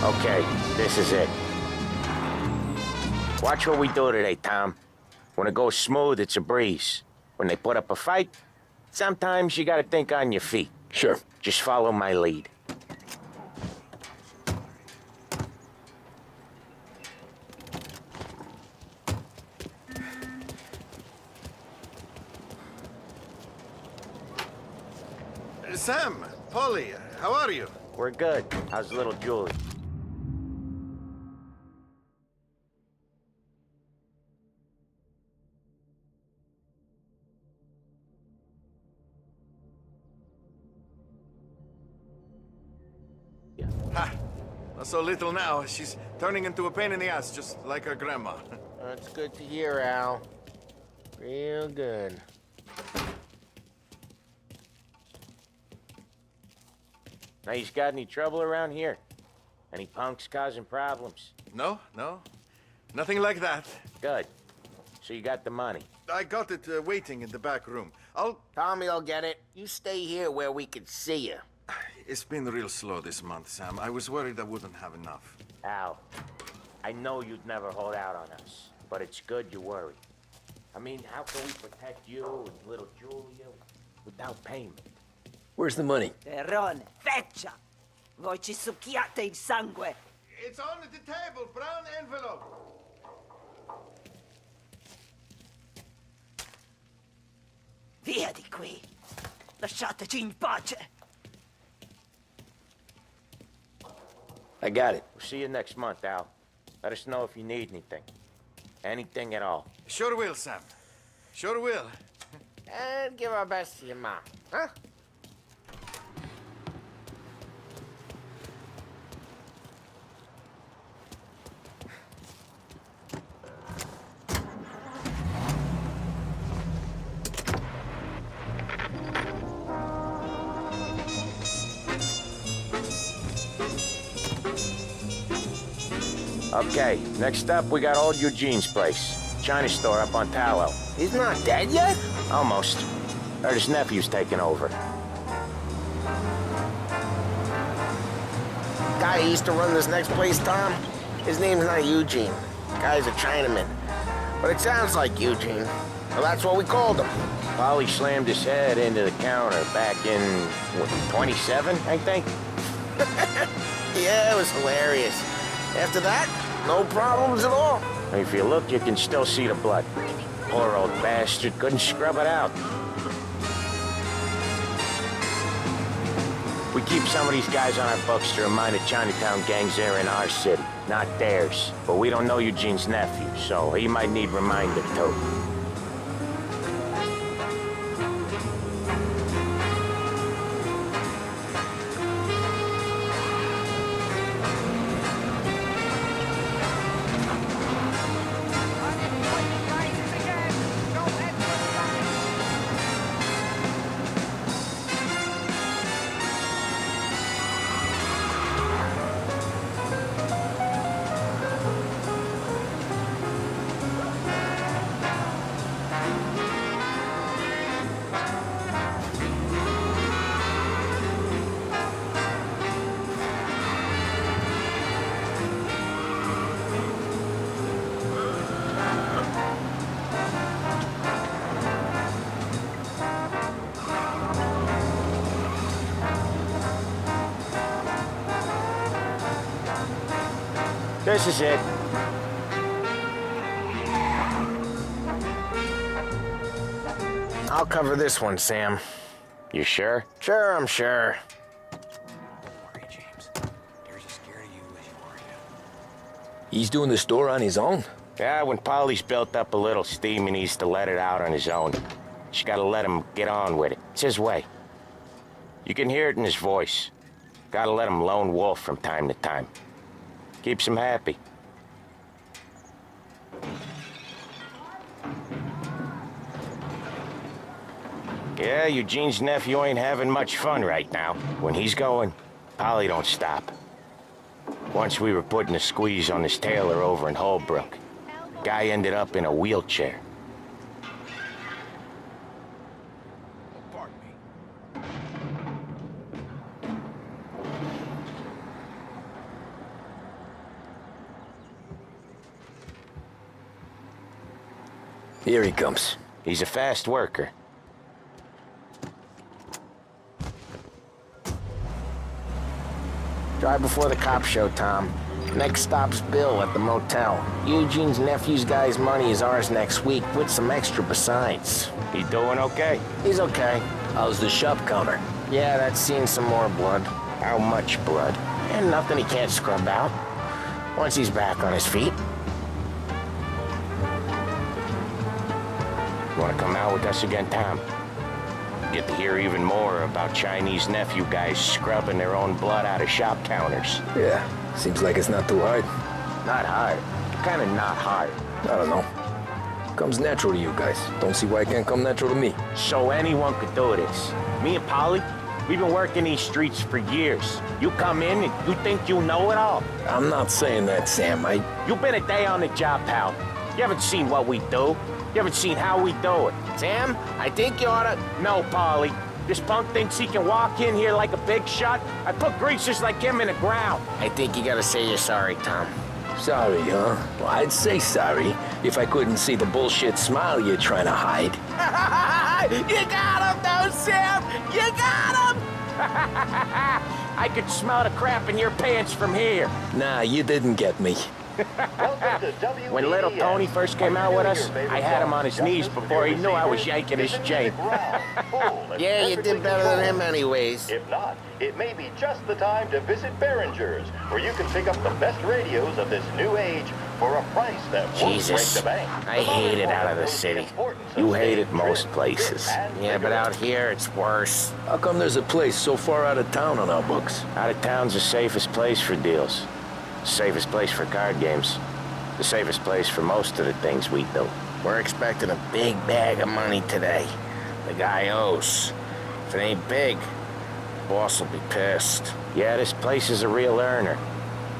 Okay, this is it. Watch what we do today, Tom. When it goes smooth, it's a breeze. When they put up a fight, sometimes you gotta think on your feet. Sure. Just follow my lead. Sam, Polly, how are you? We're good. How's little Julie? Ha! Not so little now. She's turning into a pain in the ass, just like her grandma. That's good to hear, Al. Real good. Now, you got any trouble around here? Any punks causing problems? No, no. Nothing like that. Good. So you got the money? I got it waiting in the back room. Tommy will get it. You stay here where we can see you. It's been real slow this month, Sam. I was worried I wouldn't have enough. Al, I know you'd never hold out on us, but it's good you worry. I mean, how can we protect you and little Julia without payment? Where's the money? Terrone, feccia! Voi ci succhiate il sangue! It's on the table, brown envelope. Via di qui! Lasciateci in pace! I got it. We'll see you next month, Al. Let us know if you need anything. Anything at all. Sure will, Sam. Sure will. And give our best to your mom, huh? Okay, next up, we got old Eugene's place. China store up on Tallow. He's not dead yet? Almost. Heard his nephew's taking over. Guy who used to run this next place, Tom? His name's not Eugene. Guy's a Chinaman. But it sounds like Eugene. Well, that's what we called him. Polly slammed his head into the counter back in, what, 27, I think? Yeah, it was hilarious. After that, no problems at all. If you look, you can still see the blood. Poor old bastard couldn't scrub it out. We keep some of these guys on our books to remind the Chinatown gangs they're in our city, not theirs. But we don't know Eugene's nephew, so he might need reminded too. This is it. I'll cover this one, Sam. You sure? Sure, I'm sure. He's doing the store on his own? Yeah, when Polly's built up a little steam, he needs to let it out on his own. Just gotta let him get on with it. It's his way. You can hear it in his voice. Gotta let him lone wolf from time to time. Keeps him happy. Yeah, Eugene's nephew ain't having much fun right now. When he's going, Polly don't stop. Once we were putting a squeeze on his tailor over in Holbrook. Guy ended up in a wheelchair. Here he comes. He's a fast worker. Drive before the cops show, Tom. Next stop's Bill at the motel. Eugene's nephew's guy's money is ours next week, with some extra besides. He doing okay? He's okay. How's the shop counter? Yeah, that's seen some more blood. How much blood? And nothing he can't scrub out. Once he's back on his feet. You wanna come out with us again, Tom? Get to hear even more about Chinese nephew guys scrubbing their own blood out of shop counters. Yeah, seems like it's not too hard. Not hard. Kinda not hard. I don't know. Comes natural to you guys. Don't see why it can't come natural to me. So anyone could do this. Me and Polly, we've been working these streets for years. You come in and you think you know it all. I'm not saying that, Sam. You've been a day on the job, pal. You haven't seen what we do. You haven't seen how we do it. Sam, I think you oughta... No, Polly. This punk thinks he can walk in here like a big shot. I put greasers like him in the ground. I think you gotta say you're sorry, Tom. Sorry, huh? Well, I'd say sorry if I couldn't see the bullshit smile you're trying to hide. You got him, though, Sam! You got him! I could smell the crap in your pants from here. Nah, you didn't get me. When little Tony first came out with us, I had him on his knees before he knew I was yanking his chain. Yeah, you did better than him anyways. If not, it may be just the time to visit Behringer's, where you can pick up the best radios of this new age for a price that won't break the bank. I hate it out of the city. You hate it most places. Yeah, but out here, it's worse. How come there's a place so far out of town on our books? Out of town's the safest place for deals. Safest place for card games. The safest place for most of the things we do. We're expecting a big bag of money today. The guy owes. If it ain't big, boss will be pissed. Yeah, this place is a real earner.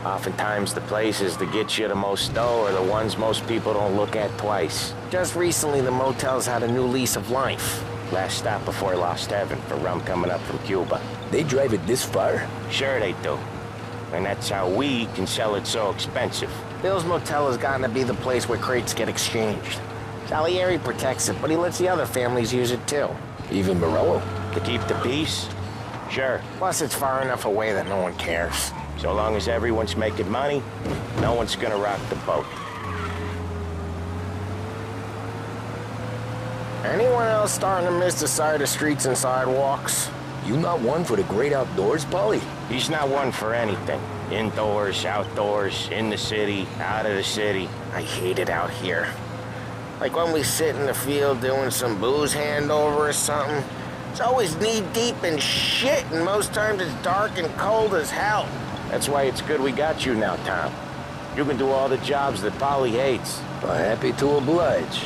Oftentimes the places that get you the most dough are the ones most people don't look at twice. Just recently the motel's had a new lease of life. Last stop before Lost Heaven for rum coming up from Cuba. They drive it this far? Sure they do. And that's how we can sell it so expensive. Bill's Motel has gotten to be the place where crates get exchanged. Salieri protects it, but he lets the other families use it too. Even Morello? To keep the peace? Sure. Plus it's far enough away that no one cares. So long as everyone's making money, no one's gonna rock the boat. Anyone else starting to miss the side of streets and sidewalks? You not one for the great outdoors, Polly? He's not one for anything. Indoors, outdoors, in the city, out of the city. I hate it out here. Like when we sit in the field doing some booze handover or something. It's always knee-deep in shit, and most times it's dark and cold as hell. That's why it's good we got you now, Tom. You can do all the jobs that Polly hates. Well, happy to oblige.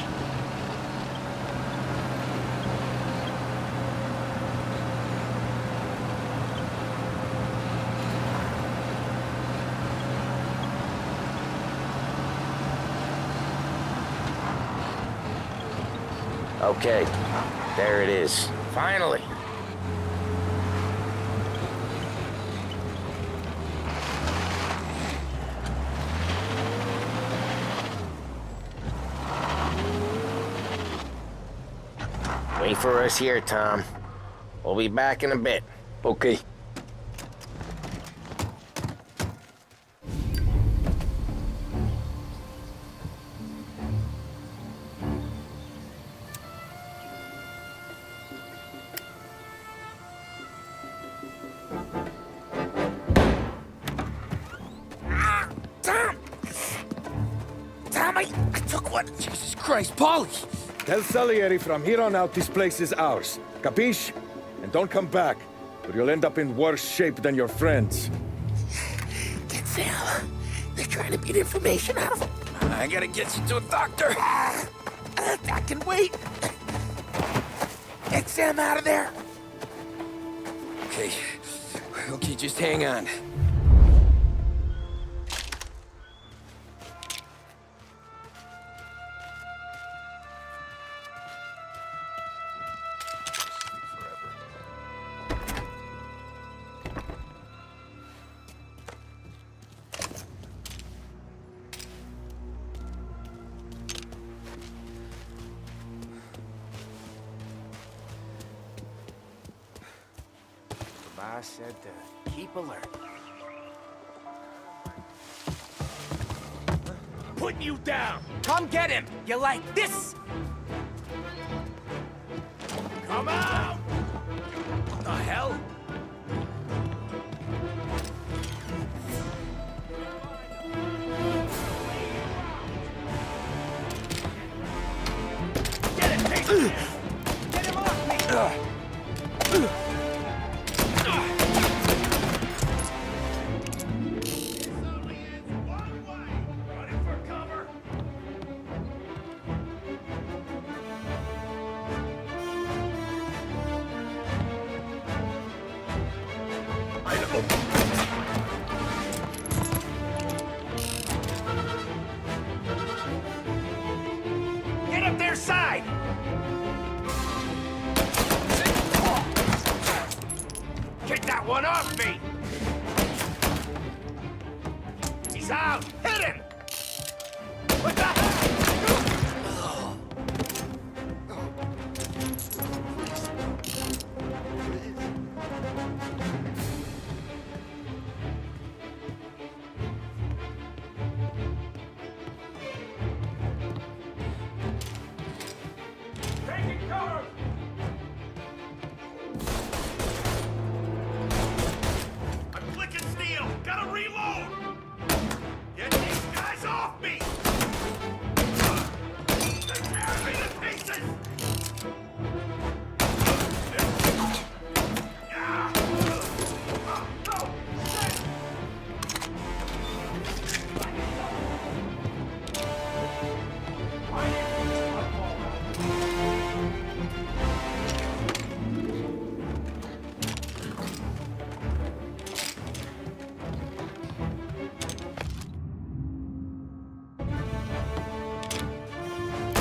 Okay, there it is. Finally. Wait for us here, Tom. We'll be back in a bit. Okay. I took one. Jesus Christ, Polly! Tell Salieri from here on out this place is ours. Capiche? And don't come back, or you'll end up in worse shape than your friends. Get Sam. They're trying to beat information out of him. I gotta get you to a doctor. I can wait. Get Sam out of there! Okay. Okay, just hang on. I said to keep alert. Putting you down! Come get him! You like this? Come out! What the hell? Get it, Pete! Get him off me! Get up their side! Get that one off me! He's out! Hit him! What the hell? Taking cover! I'm clicking steel! Gotta reload! Get these guys off me! They're tearing me to pieces!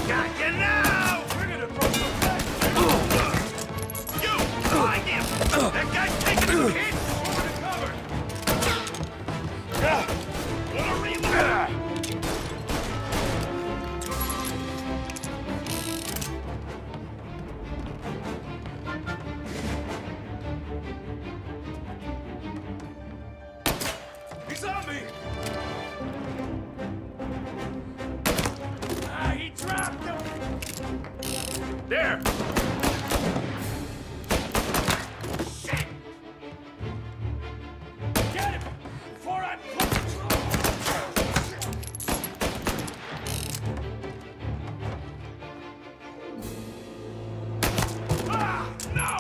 Got you now! We're gonna throw some back. You! Find him! That guy's taking some hits! Over to cover! Wanna reload? He's on me! He dropped him! There! Shit! Get him! Before I put Ah! No!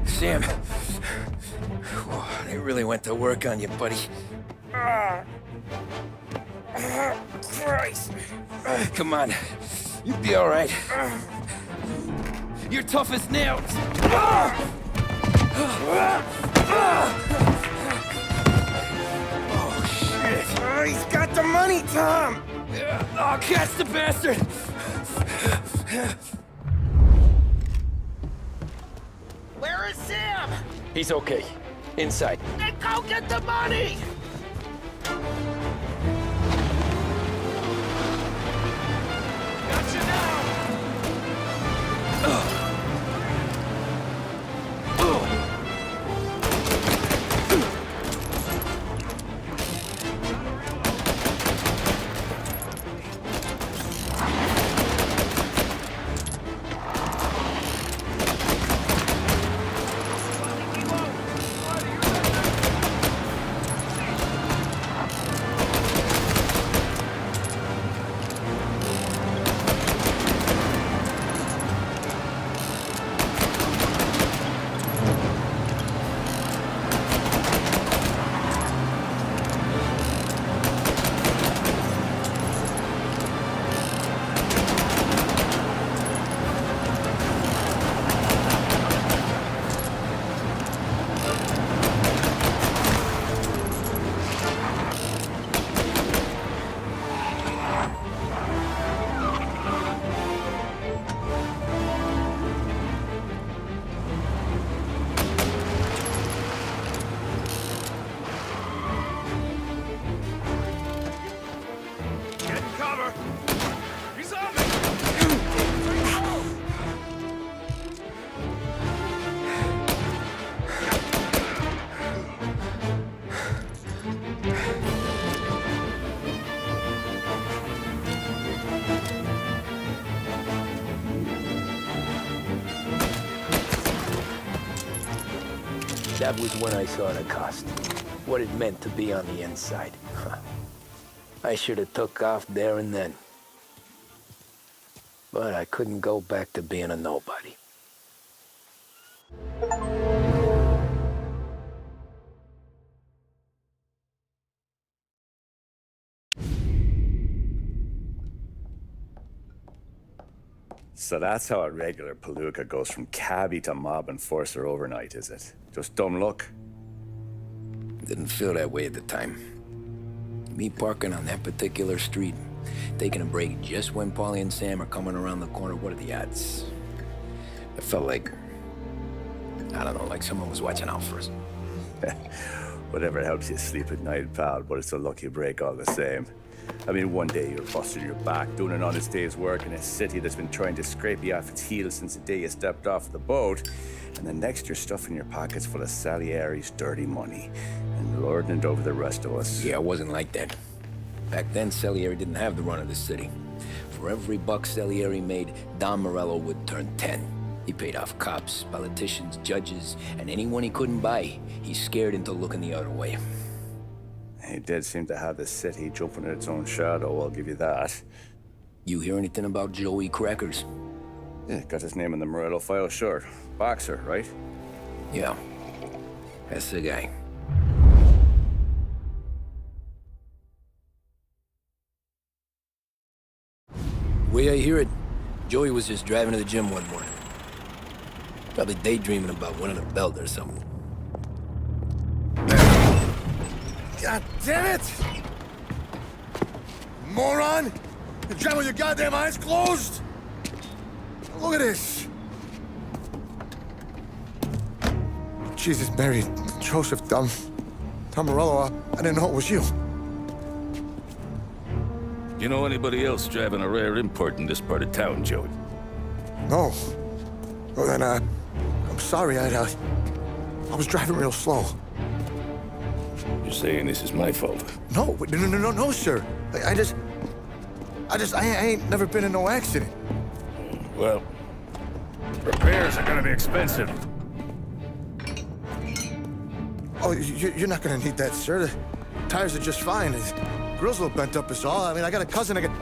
Sam. They really went to work on you, buddy. Christ. Come on. You'll be all right. You're tough as nails. Oh, shit. He's got the money, Tom. Oh, catch the bastard. Where is Sam? He's okay. Inside. Then go get the money! Got you now! That was when I saw the cost. What it meant to be on the inside. I should have took off there and then. But I couldn't go back to being a nobody. So that's how a regular palooka goes from cabbie to mob enforcer overnight, is it? Just dumb luck? Didn't feel that way at the time. Me parking on that particular street, taking a break just when Paulie and Sam are coming around the corner, what are the odds? It felt like, I don't know, like someone was watching out for us. Whatever helps you sleep at night, pal, but it's a lucky break all the same. I mean, one day you're busting your back, doing an honest day's work in a city that's been trying to scrape you off its heels since the day you stepped off the boat, and the next you're stuffing your pockets full of Salieri's dirty money and lording it over the rest of us. Yeah, it wasn't like that. Back then, Salieri didn't have the run of the city. For every buck Salieri made, Don Morello would turn 10. He paid off cops, politicians, judges, and anyone he couldn't buy, he scared into looking the other way. He did seem to have the city jumping at its own shadow, I'll give you that. You hear anything about Joey Crackers? Yeah, got his name in the Morello file, sure. Boxer, right? Yeah, that's the guy. Way I hear it, Joey was just driving to the gym one morning. Probably daydreaming about winning a belt or something. God damn it! Moron! You driving with your goddamn eyes closed? Look at this! Jesus, Mary, Joseph, Tom Morello, I didn't know it was you. You know anybody else driving a rare import in this part of town, Joey? No. Well then, I'm sorry, I was driving real slow. You're saying this is my fault? No, no, sir. I ain't never been in no accident. Well, repairs are gonna be expensive. Oh, you're not gonna need that, sir. The tires are just fine. The grill's a little bent up is all. I mean, I got a cousin I can...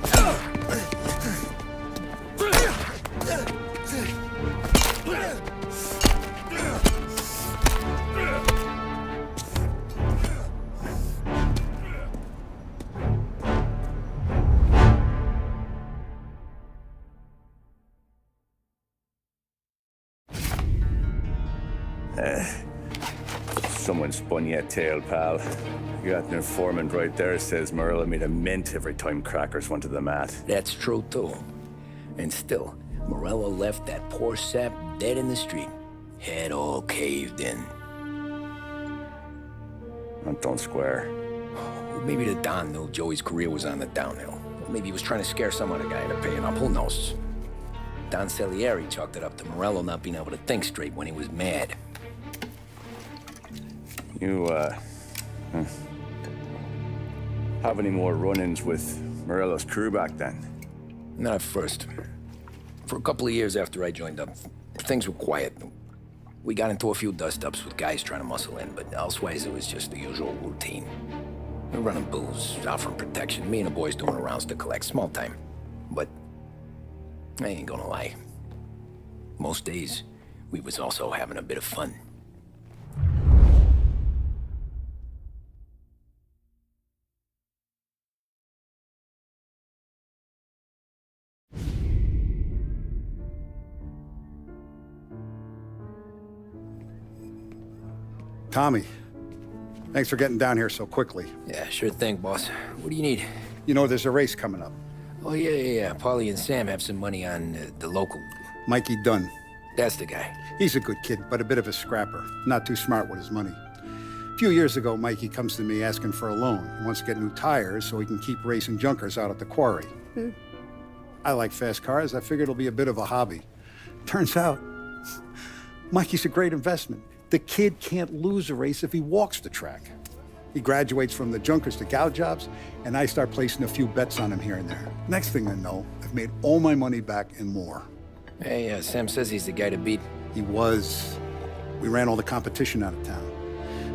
Someone spun you a tail, pal. You got an informant right there says Morello made a mint every time Crackers went to the mat. That's true, too. And still, Morello left that poor sap dead in the street. Head all caved in. Don't square. Maybe the Don knew Joey's career was on the downhill. Or maybe he was trying to scare some other guy into paying up, who knows? Don Salieri chalked it up to Morello not being able to think straight when he was mad. You, have any more run-ins with Morello's crew back then? Not at first. For a couple of years after I joined up, things were quiet. We got into a few dust-ups with guys trying to muscle in, but elsewise it was just the usual routine. We're running booze, offering protection, me and the boys doing rounds to collect, small time. But I ain't gonna lie. Most days, we was also having a bit of fun. Tommy, thanks for getting down here so quickly. Yeah, sure thing, boss. What do you need? You know, there's a race coming up. Oh, yeah. Paulie and Sam have some money on the local... Mikey Dunn. That's the guy. He's a good kid, but a bit of a scrapper. Not too smart with his money. A few years ago, Mikey comes to me asking for a loan. He wants to get new tires so he can keep racing junkers out at the quarry. I like fast cars. I figured it'll be a bit of a hobby. Turns out, Mikey's a great investment. The kid can't lose a race if he walks the track. He graduates from the junkers to gal jobs, and I start placing a few bets on him here and there. Next thing I know, I've made all my money back and more. Hey, Sam says he's the guy to beat. He was. We ran all the competition out of town.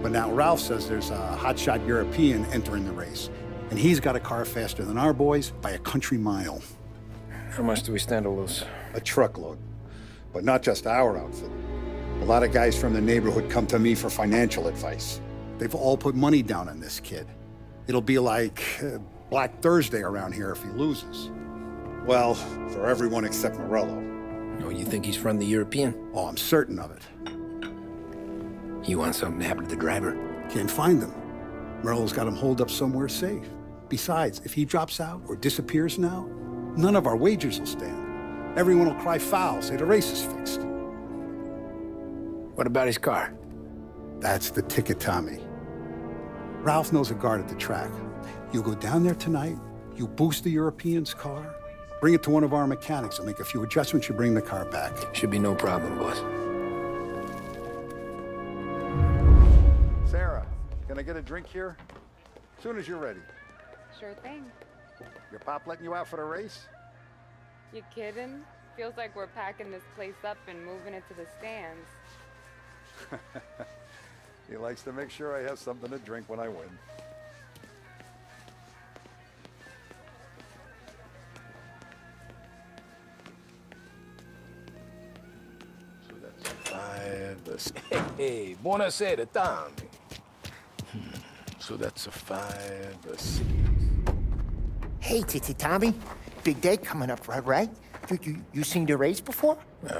But now Ralph says there's a hotshot European entering the race, and he's got a car faster than our boys by a country mile. How much do we stand to lose? A truckload. But not just our outfit. A lot of guys from the neighborhood come to me for financial advice. They've all put money down on this kid. It'll be like Black Thursday around here if he loses. Well, for everyone except Morello. Oh, you think he's from the European? Oh, I'm certain of it. You want something to happen to the driver? Can't find him. Morello's got him holed up somewhere safe. Besides, if he drops out or disappears now, none of our wagers will stand. Everyone will cry foul, say the race is fixed. What about his car? That's the ticket, Tommy. Ralph knows a guard at the track. You go down there tonight, you boost the European's car, bring it to one of our mechanics, and make a few adjustments, you bring the car back. Should be no problem, boss. Sarah, can I get a drink here? As soon as you're ready. Sure thing. Your pop letting you out for the race? You kidding? Feels like we're packing this place up and moving it to the stands. He likes to make sure I have something to drink when I win. So that's 5, that's... Hey, buonasera, Tommy. So that's a 5, a 6. Hey, Tommy. Big day coming up, right? You seen the race before?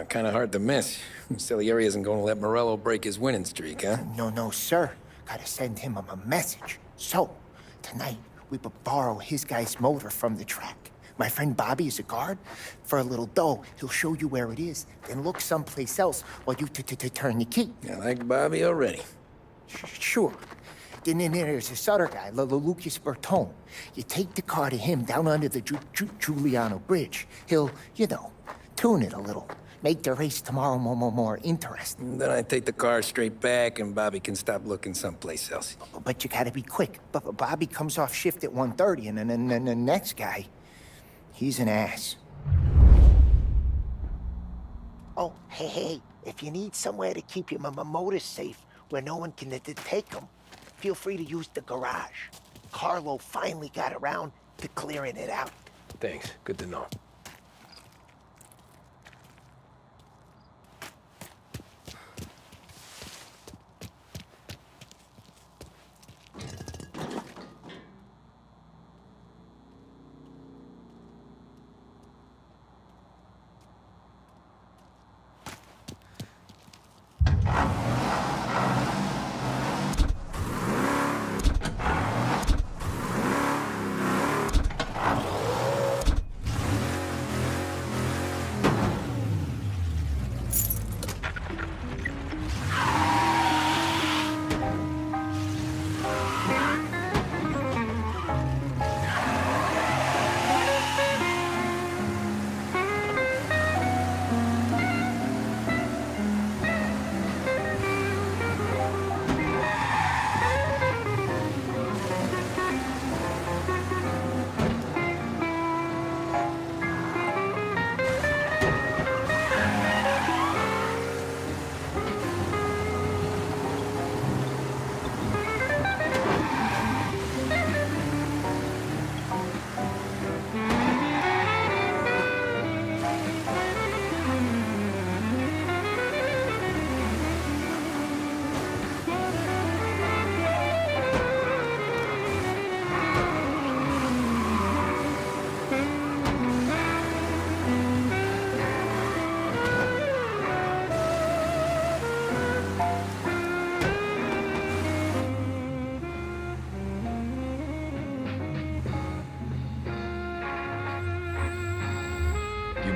Kind of hard to miss. Salieri isn't going to let Morello break his winning streak, huh? No, sir. Gotta send him a message. So, tonight, we borrow his guy's motor from the track. My friend Bobby is a guard. For a little dough, he'll show you where it is, then look someplace else while you turn the key. I like Bobby already. Sure. Then there's this other guy, Lucas Bertone. You take the car to him down under the Giuliano Bridge. He'll, tune it a little. Make the race tomorrow more interesting. Then I take the car straight back and Bobby can stop looking someplace else. But you gotta be quick. But Bobby comes off shift at 1:30, and then the next guy, he's an ass. Oh, hey, if you need somewhere to keep your motor safe where no one can take them, feel free to use the garage. Carlo finally got around to clearing it out. Thanks. Good to know.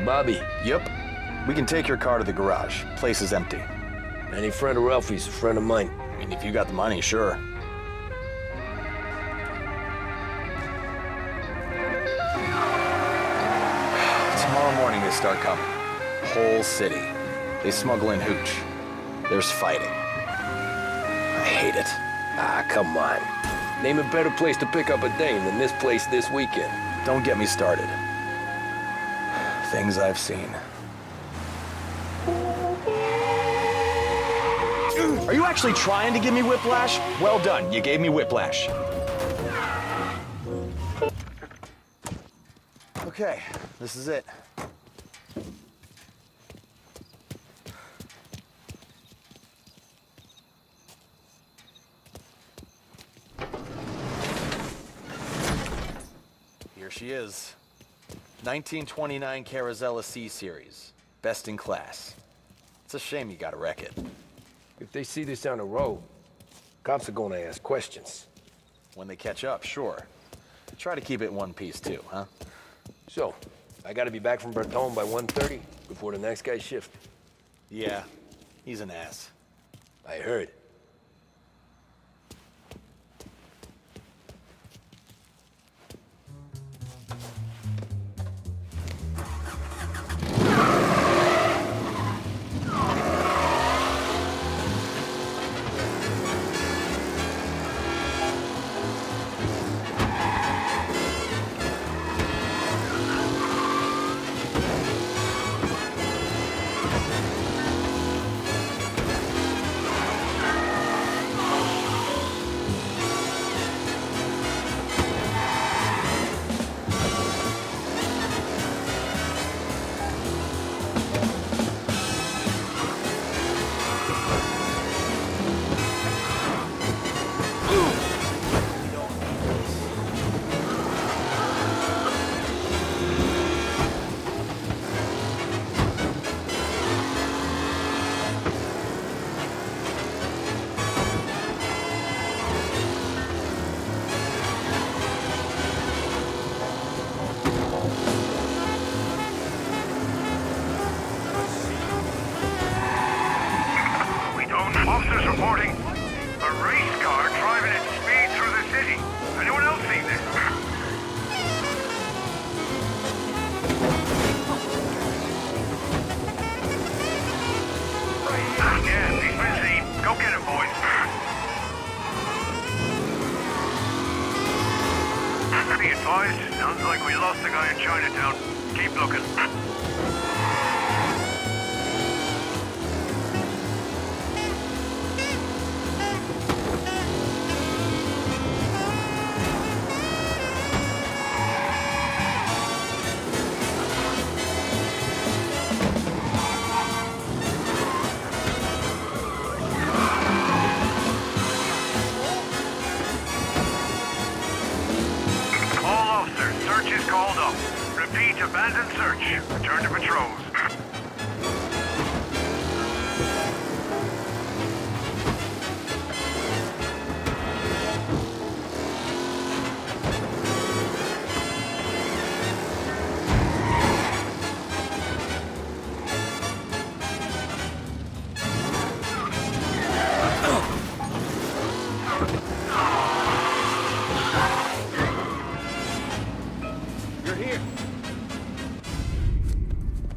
Bobby. Yep. We can take your car to the garage. Place is empty. Any friend of Ralphie's a friend of mine. I mean, if you got the money, sure. Tomorrow morning they start coming. Whole city. They smuggle in hooch. There's fighting. I hate it. Ah, come on. Name a better place to pick up a dame than this place this weekend. Don't get me started. Things I've seen. Are you actually trying to give me whiplash? Well done, you gave me whiplash. Okay, this is it. Here she is. 1929 Carazella C Series. Best in class. It's a shame you gotta wreck it. If they see this on the road, cops are gonna ask questions. When they catch up, sure. Try to keep it in one piece too, huh? So, I gotta be back from Bertone by 1:30 before the next guy's shift. Yeah, he's an ass. I heard. Officers reporting a race car driving at speed through the city. Anyone else seen this? Yeah, he's been seen. Go get him, boys. Be advised, sounds like we lost the guy in Chinatown. Keep looking. Called up. Repeat, abandoned search. Return to patrols.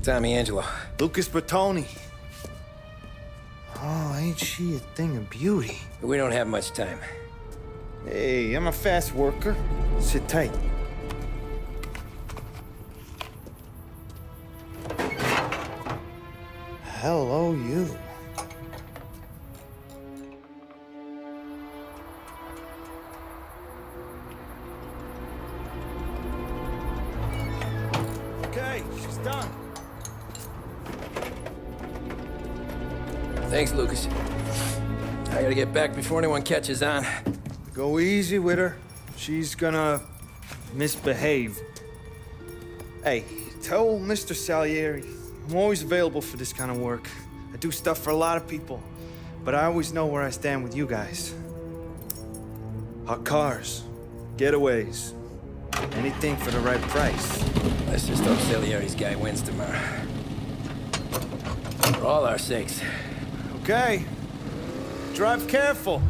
Tommy Angelo. Lucas Bertoni. Oh, ain't she a thing of beauty? We don't have much time. Hey, I'm a fast worker. Sit tight. Hello, you. Okay, she's done. Thanks, Lucas. I gotta get back before anyone catches on. Go easy with her. She's gonna misbehave. Hey, tell Mr. Salieri I'm always available for this kind of work. I do stuff for a lot of people, but I always know where I stand with you guys. Hot cars, getaways, anything for the right price. Let's just hope Salieri's guy wins tomorrow. For all our sakes. Okay. Drive careful.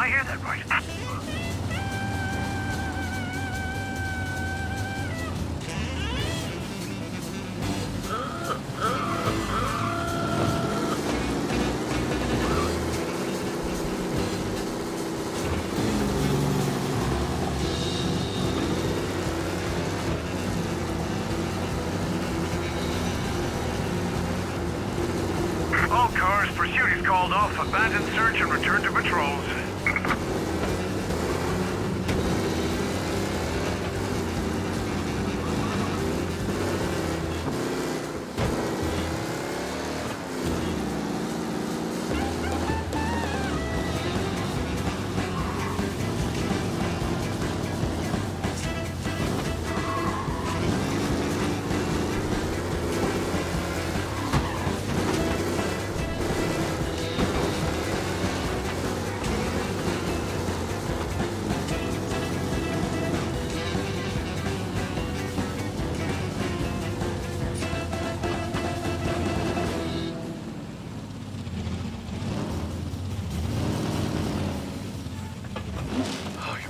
I hear that right? All cars, pursuit is called off. Abandon search and return to patrols.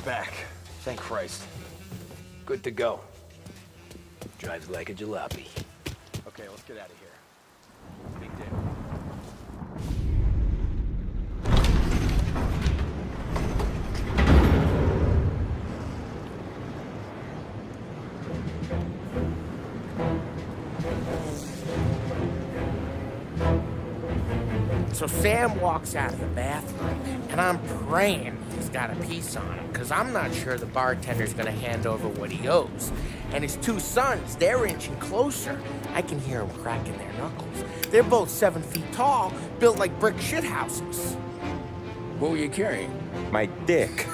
Back. Thank Christ. Good to go. Drives like a jalopy. Okay, let's get out of here. Big deal. So Sam walks out of the bathroom, and I'm praying he's got a piece on him, because I'm not sure the bartender's gonna hand over what he owes. And his two sons, they're inching closer. I can hear them cracking their knuckles. They're both 7 feet tall, built like brick shithouses. What were you carrying? My dick.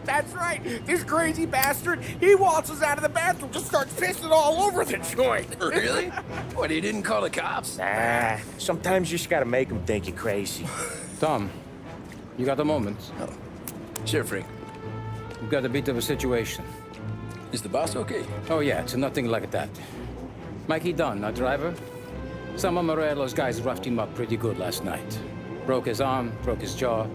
That's right. This crazy bastard, he waltzes out of the bathroom, just starts pissing all over the joint. Really? What, he didn't call the cops? Nah, sometimes you just gotta make them think you're crazy. Tom, you got a moment? Oh. Sure, Frank. We've got a bit of a situation. Is the boss okay? Oh, yeah, it's nothing like that. Mikey Dunn, our driver. Some of Morello's guys roughed him up pretty good last night. Broke his arm, broke his jaw.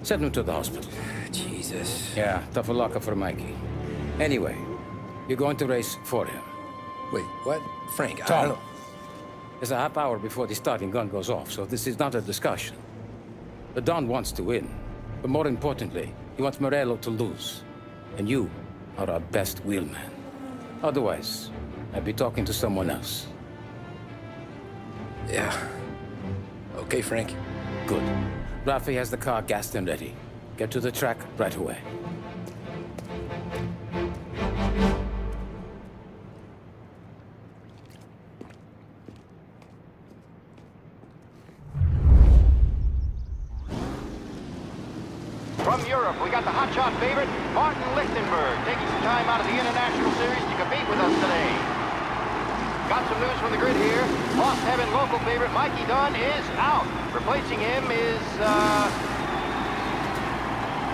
Sent him to the hospital. Jesus. Yeah, tough luck for Mikey. Anyway, you're going to race for him. Wait, what? Frank, I Tom, don't know. it's a half hour before the starting gun goes off, so this is not a discussion. The Don wants to win, but more importantly, he wants Morello to lose. And you are our best wheelman. Otherwise, I'd be talking to someone else. Yeah. Okay, Frank. Good. Rafi has the car gassed and ready. Get to the track right away. From Europe, we got the hotshot favorite, Martin Lichtenberg, taking some time out of the International Series to compete with us today. Got some news from the grid here. Lost Heaven local favorite Mikey Dunn is out. Replacing him is,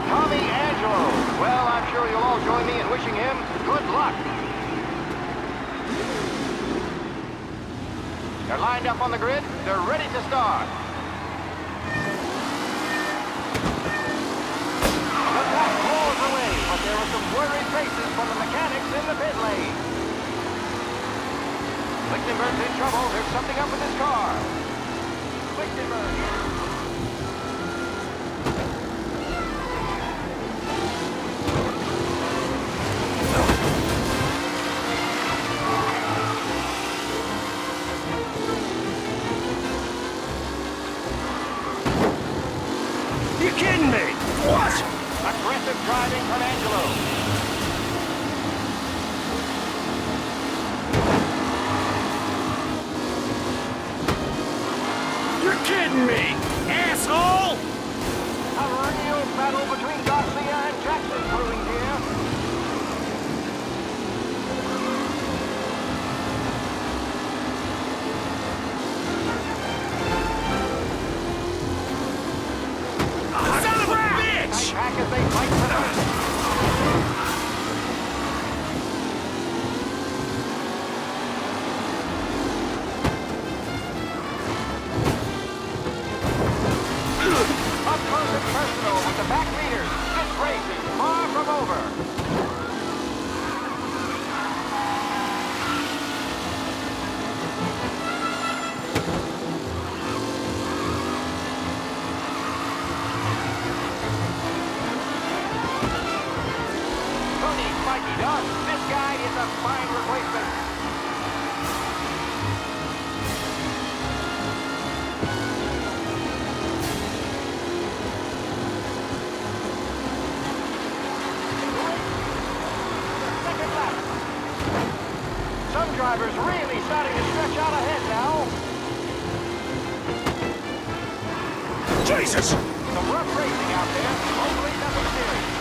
Tommy Angelo. Well, I'm sure you'll all join me in wishing him good luck. They're lined up on the grid. They're ready to start. The track rolls away, but there were some worried faces from the mechanics in the pit lane. Lichtenberg's in trouble. There's something up with his car. Lichtenberg. You kidding me? What? Aggressive driving from Angelo. You're kidding me, asshole! A real battle between Garcia and Jackson brewing here. Son of a bitch! Back as they fight for the Up close and personal with the back leaders. This race is far from over. Mikey Dunn. This guy is a fine replacement. Second lap. Some drivers really starting to stretch out ahead now. Jesus! Some rough racing out there. Hopefully nothing serious.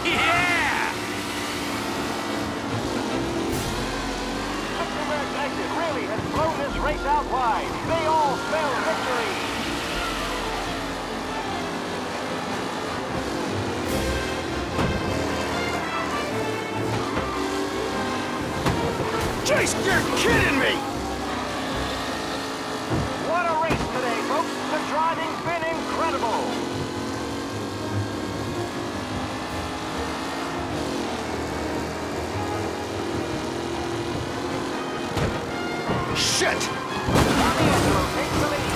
Yeah! Luxembourg's exit really has blown this race out wide. They all spell victory. Jace, you're kidding me! What a race today, folks. The driving's been incredible. Shit! Tommy takes the lead.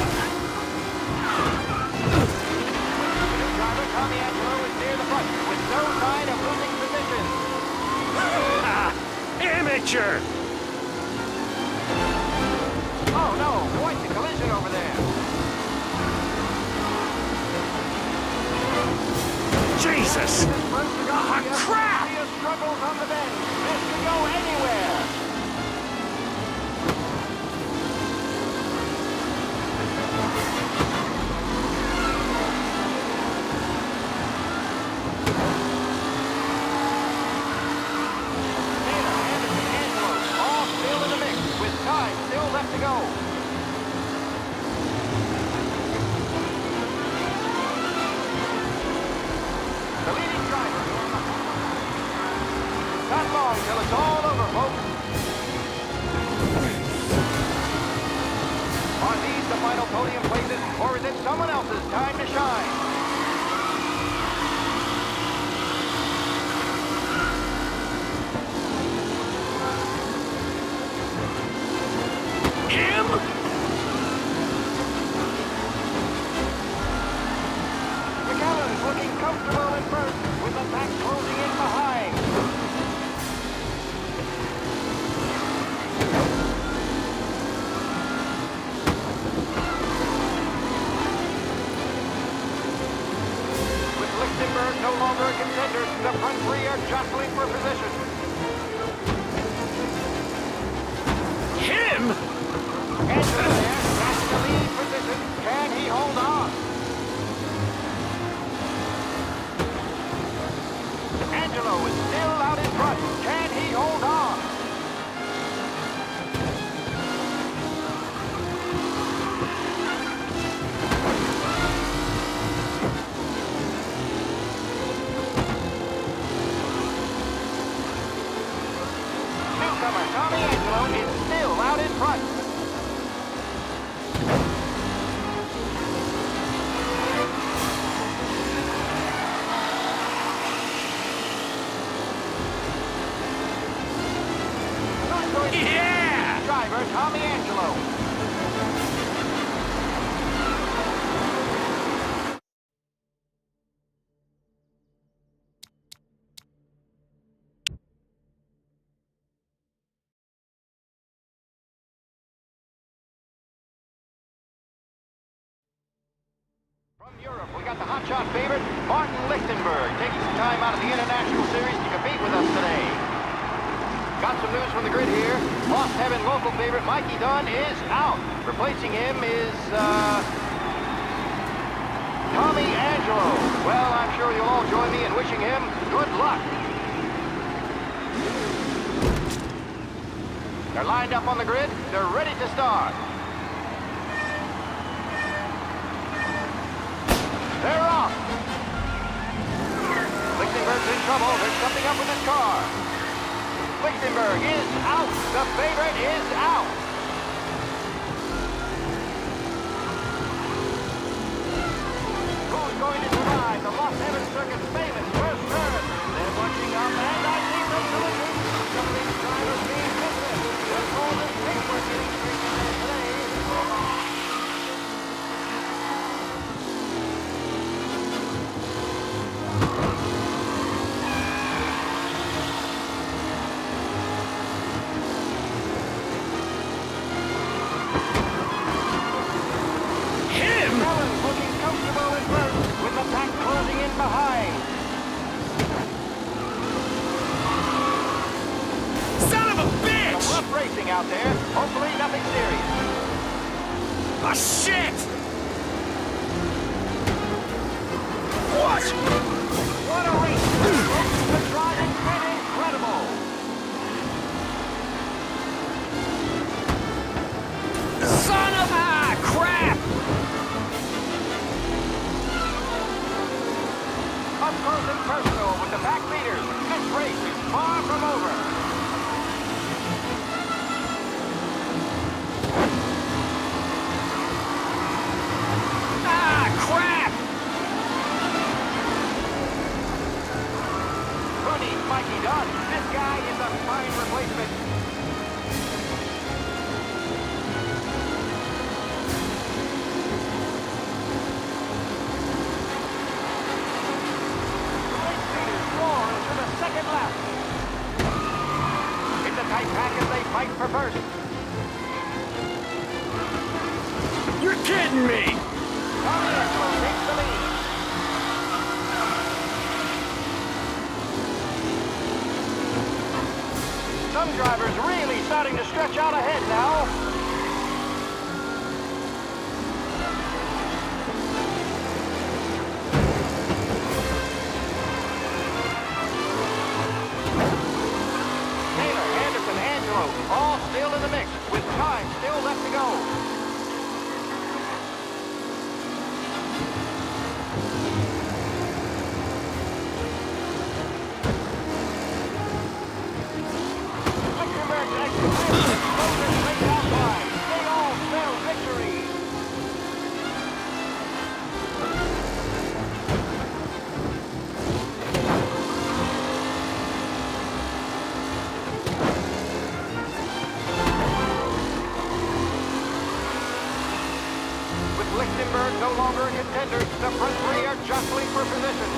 The new driver, Tommy Angelo, is near the front with no sign of losing position. Amateur! Oh no, quite the collision over there. Jesus! Crap! He struggles on the bend. This could go anywhere. Left to go. The leading driver. Not long till it's all over, folks. Are these the final podium places, or is it someone else's time to shine? McAllen's looking comfortable in first, with the pack closing in behind. With Lichtenberg no longer a contender, the front three are jostling for position. Him? Angelo there, back in the lead position. Can he hold on? Angelo is still out in front. Can he hold on? Newcomer Tommy Angelo is still out in front. Yeah! Driver Tommy Angelo. From Europe, we got the hotshot favorite, Martin Lichtenberg, taking some time out of the International Series to compete with us today. Got some news from the grid here. Lost Heaven local favorite Mikey Dunn is out. Replacing him is, Tommy Angelo. Well, I'm sure you'll all join me in wishing him good luck. They're lined up on the grid. They're ready to start. They're off. Lichtenberg's in trouble. There's something up with his car. Lichtenberg is out. The favorite is out. Lost Heaven Circuit's famous first turn. They're bunching up, and I see no collision. Some of these drivers being sensitive. They're told that paperwork getting straightened out today. Allen looking comfortable at first, with the pack closing in behind. Son of a bitch! Some rough racing out there. Hopefully nothing serious. Ah, shit! What? What a race! The driving's been incredible. Son of a crap! Up close and personal with the back leaders. This race is far from over. Ah, crap! Who needs Mikey Dunn? This guy is a fine replacement. Second lap. It's a tight pack as they fight for first. You're kidding me! Tommy Angelo takes the lead. Some drivers really starting to stretch out ahead now. All still in the mix, with time still left to go. Lichtenberg's exit straight outside. They all spell victory. Lichtenberg no longer a contender. The front three are jostling for position.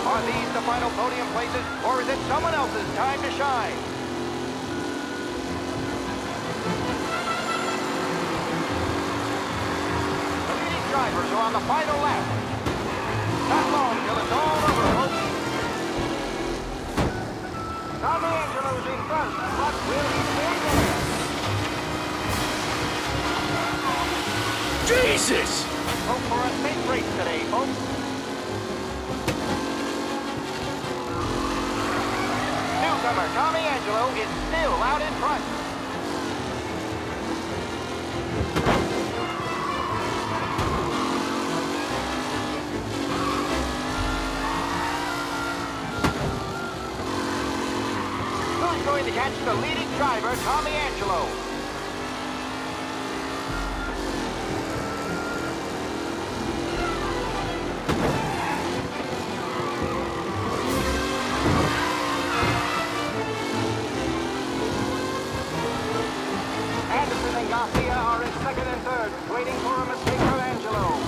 Are these the final podium places, or is it someone else's time to shine? The leading drivers are on the final lap. Not long till it's all over, folks. Tommy Angelo's in front, but will he stay there? Jesus! Hope for a safe race today, folks. Newcomer Tommy Angelo is still out in front. Going to catch the leading driver, Tommy Angelo. Anderson and Garcia are in second and third, waiting for a mistake from Angelo.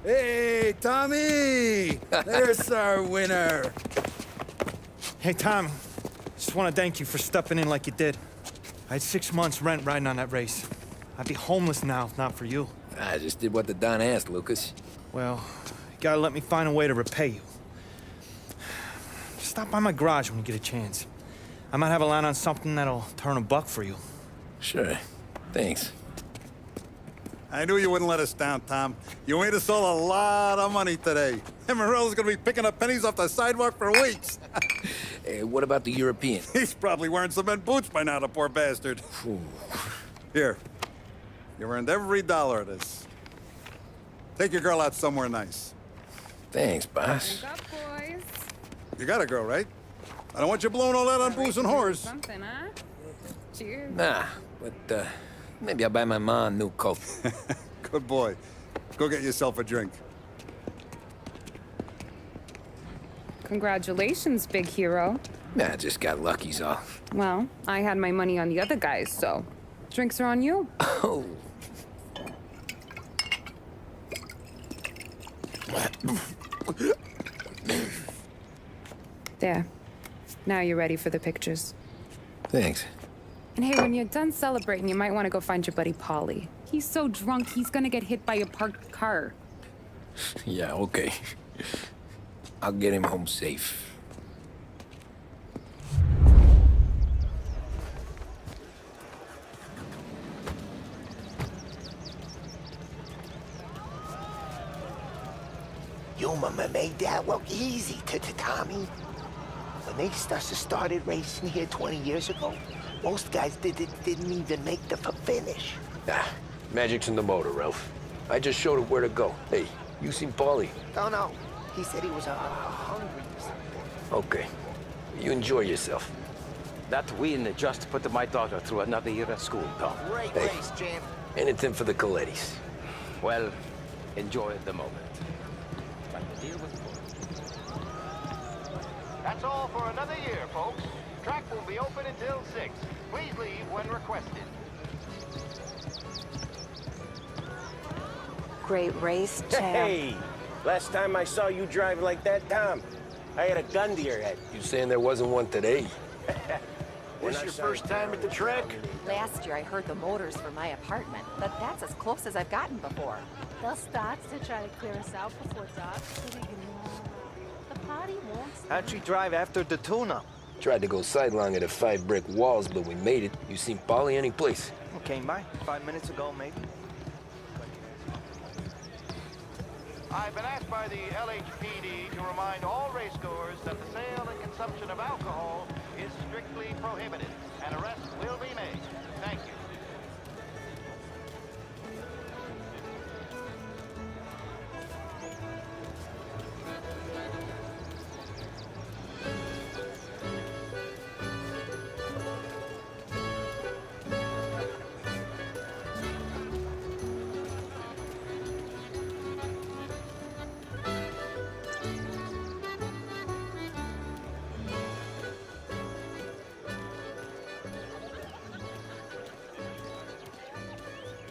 Hey, Tommy! There's our winner. Hey, Tom. Just want to thank you for stepping in like you did. I had 6 months rent riding on that race. I'd be homeless now if not for you. I just did what the Don asked, Lucas. Well, you gotta let me find a way to repay you. Stop by my garage when you get a chance. I might have a line on something that'll turn $1 for you. Sure. Thanks. I knew you wouldn't let us down, Tom. You made us all a lot of money today. And Morello's gonna be picking up pennies off the sidewalk for weeks. Hey, what about the European? He's probably wearing cement boots by now, the poor bastard. Here. You earned every dollar of this. Take your girl out somewhere nice. Thanks, boss. Drink up, boys. You got a girl, right? I don't want you blowing all that on booze and whores. Something, huh? Cheers. Nah, but maybe I'll buy my mom a new coat. Good boy. Go get yourself a drink. Congratulations, big hero. Nah, I just got lucky's all. Well, I had my money on the other guys, so drinks are on you. Oh. There. Now you're ready for the pictures. Thanks. And hey, when you're done celebrating, you might want to go find your buddy Paulie. He's so drunk, he's gonna get hit by a parked car. Yeah, okay. I'll get him home safe. Your mama made that look easy, Tommy. When they started racing here 20 years ago, most guys didn't even make the finish. Nah, magic's in the motor, Ralph. I just showed it where to go. Hey, you seen Paulie? No. He said he was hungry or something. Okay. You enjoy yourself. That win just put my daughter through another year at school, Tom. Great Hey. race, champ. Anything for the Colettis. Well, enjoy the moment. But the deal was That's all for another year, folks. Track will be open until 6. Please leave when requested. Great race, champ. Hey! Last time I saw you drive like that, Tom, I had a gun to your head. You saying there wasn't one today? This your first time at the track? Last year I heard the motors for my apartment, but that's as close as I've gotten before. They'll start to try to clear us out before dark so we can... The party won't start. How'd you drive after the tuna? Tried to go sidelong at the 5 brick walls, but we made it. You seen Paulie any place? Came by 5 minutes ago, maybe. I've been asked by the LHPD to remind all racegoers that the sale and consumption of alcohol is strictly prohibited. An arrest will be made. Thank you.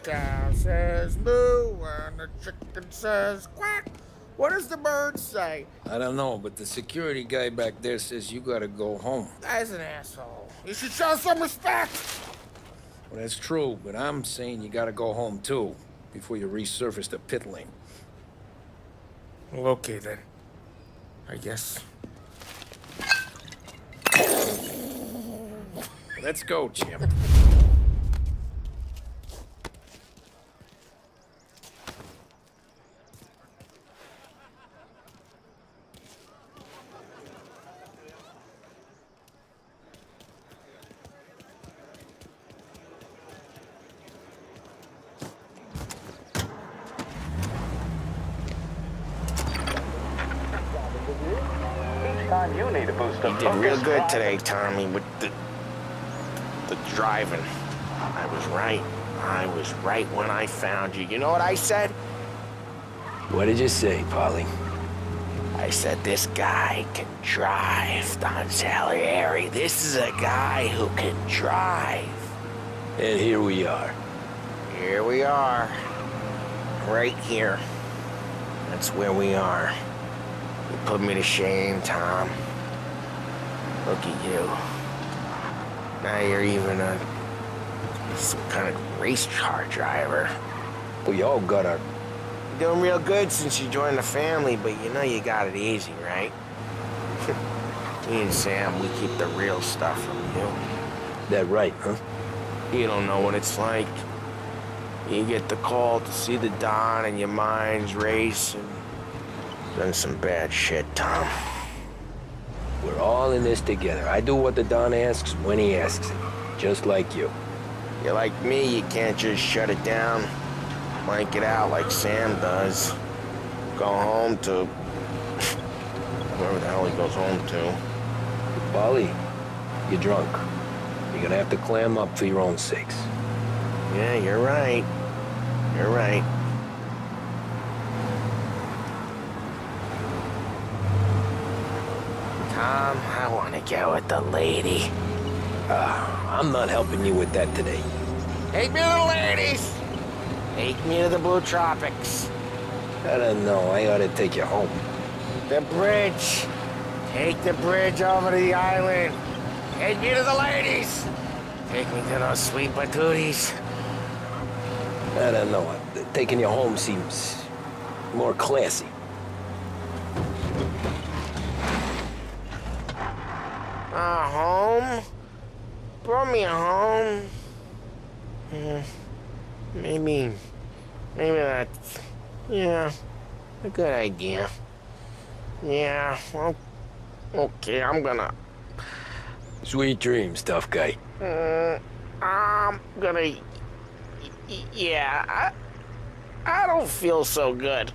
Cow says moo and the chicken says quack. What does the bird say? I don't know, but the security guy back there says you gotta go home. Guy's an asshole. You should show some respect. Well, that's true, but I'm saying you gotta go home too, before you resurface the pit lane. Well, okay then. I guess. Let's go, Jim. You need a boost of You did real focus, good right? today, Tommy, with the driving. I was right. I was right when I found you. You know what I said? What did you say, Paulie? I said, this guy can drive, Don Salieri. This is a guy who can drive. And here we are. Here we are. Right here. That's where we are. You put me to shame, Tom. Look at you. Now you're even some kind of race car driver. We all got our... You're doing real good since you joined the family, but you know you got it easy, right? Me and Sam, we keep the real stuff from you. That right, huh? You don't know what it's like. You get the call to see the Don and your mind's race and done some bad shit, Tom. We're all in this together. I do what the Don asks when he asks it. Just like you. You're like me, you can't just shut it down. Blank it out like Sam does. Go home to... wherever the hell he goes home to. Polly, you're drunk. You're gonna have to clam up for your own sakes. Yeah, you're right. You're right. Tom, I want to get with the lady. I'm not helping you with that today. Take me to the ladies! Take me to the Blue Tropics. I don't know. I ought to take you home. The bridge. Take the bridge over to the island. Take me to the ladies. Take me to those sweet patooties. I don't know. Taking you home seems more classy. Home? Brought me home. Maybe that's, yeah, a good idea. Yeah, well, okay, I'm gonna... Sweet dreams, tough guy. I'm gonna... Yeah, I don't feel so good.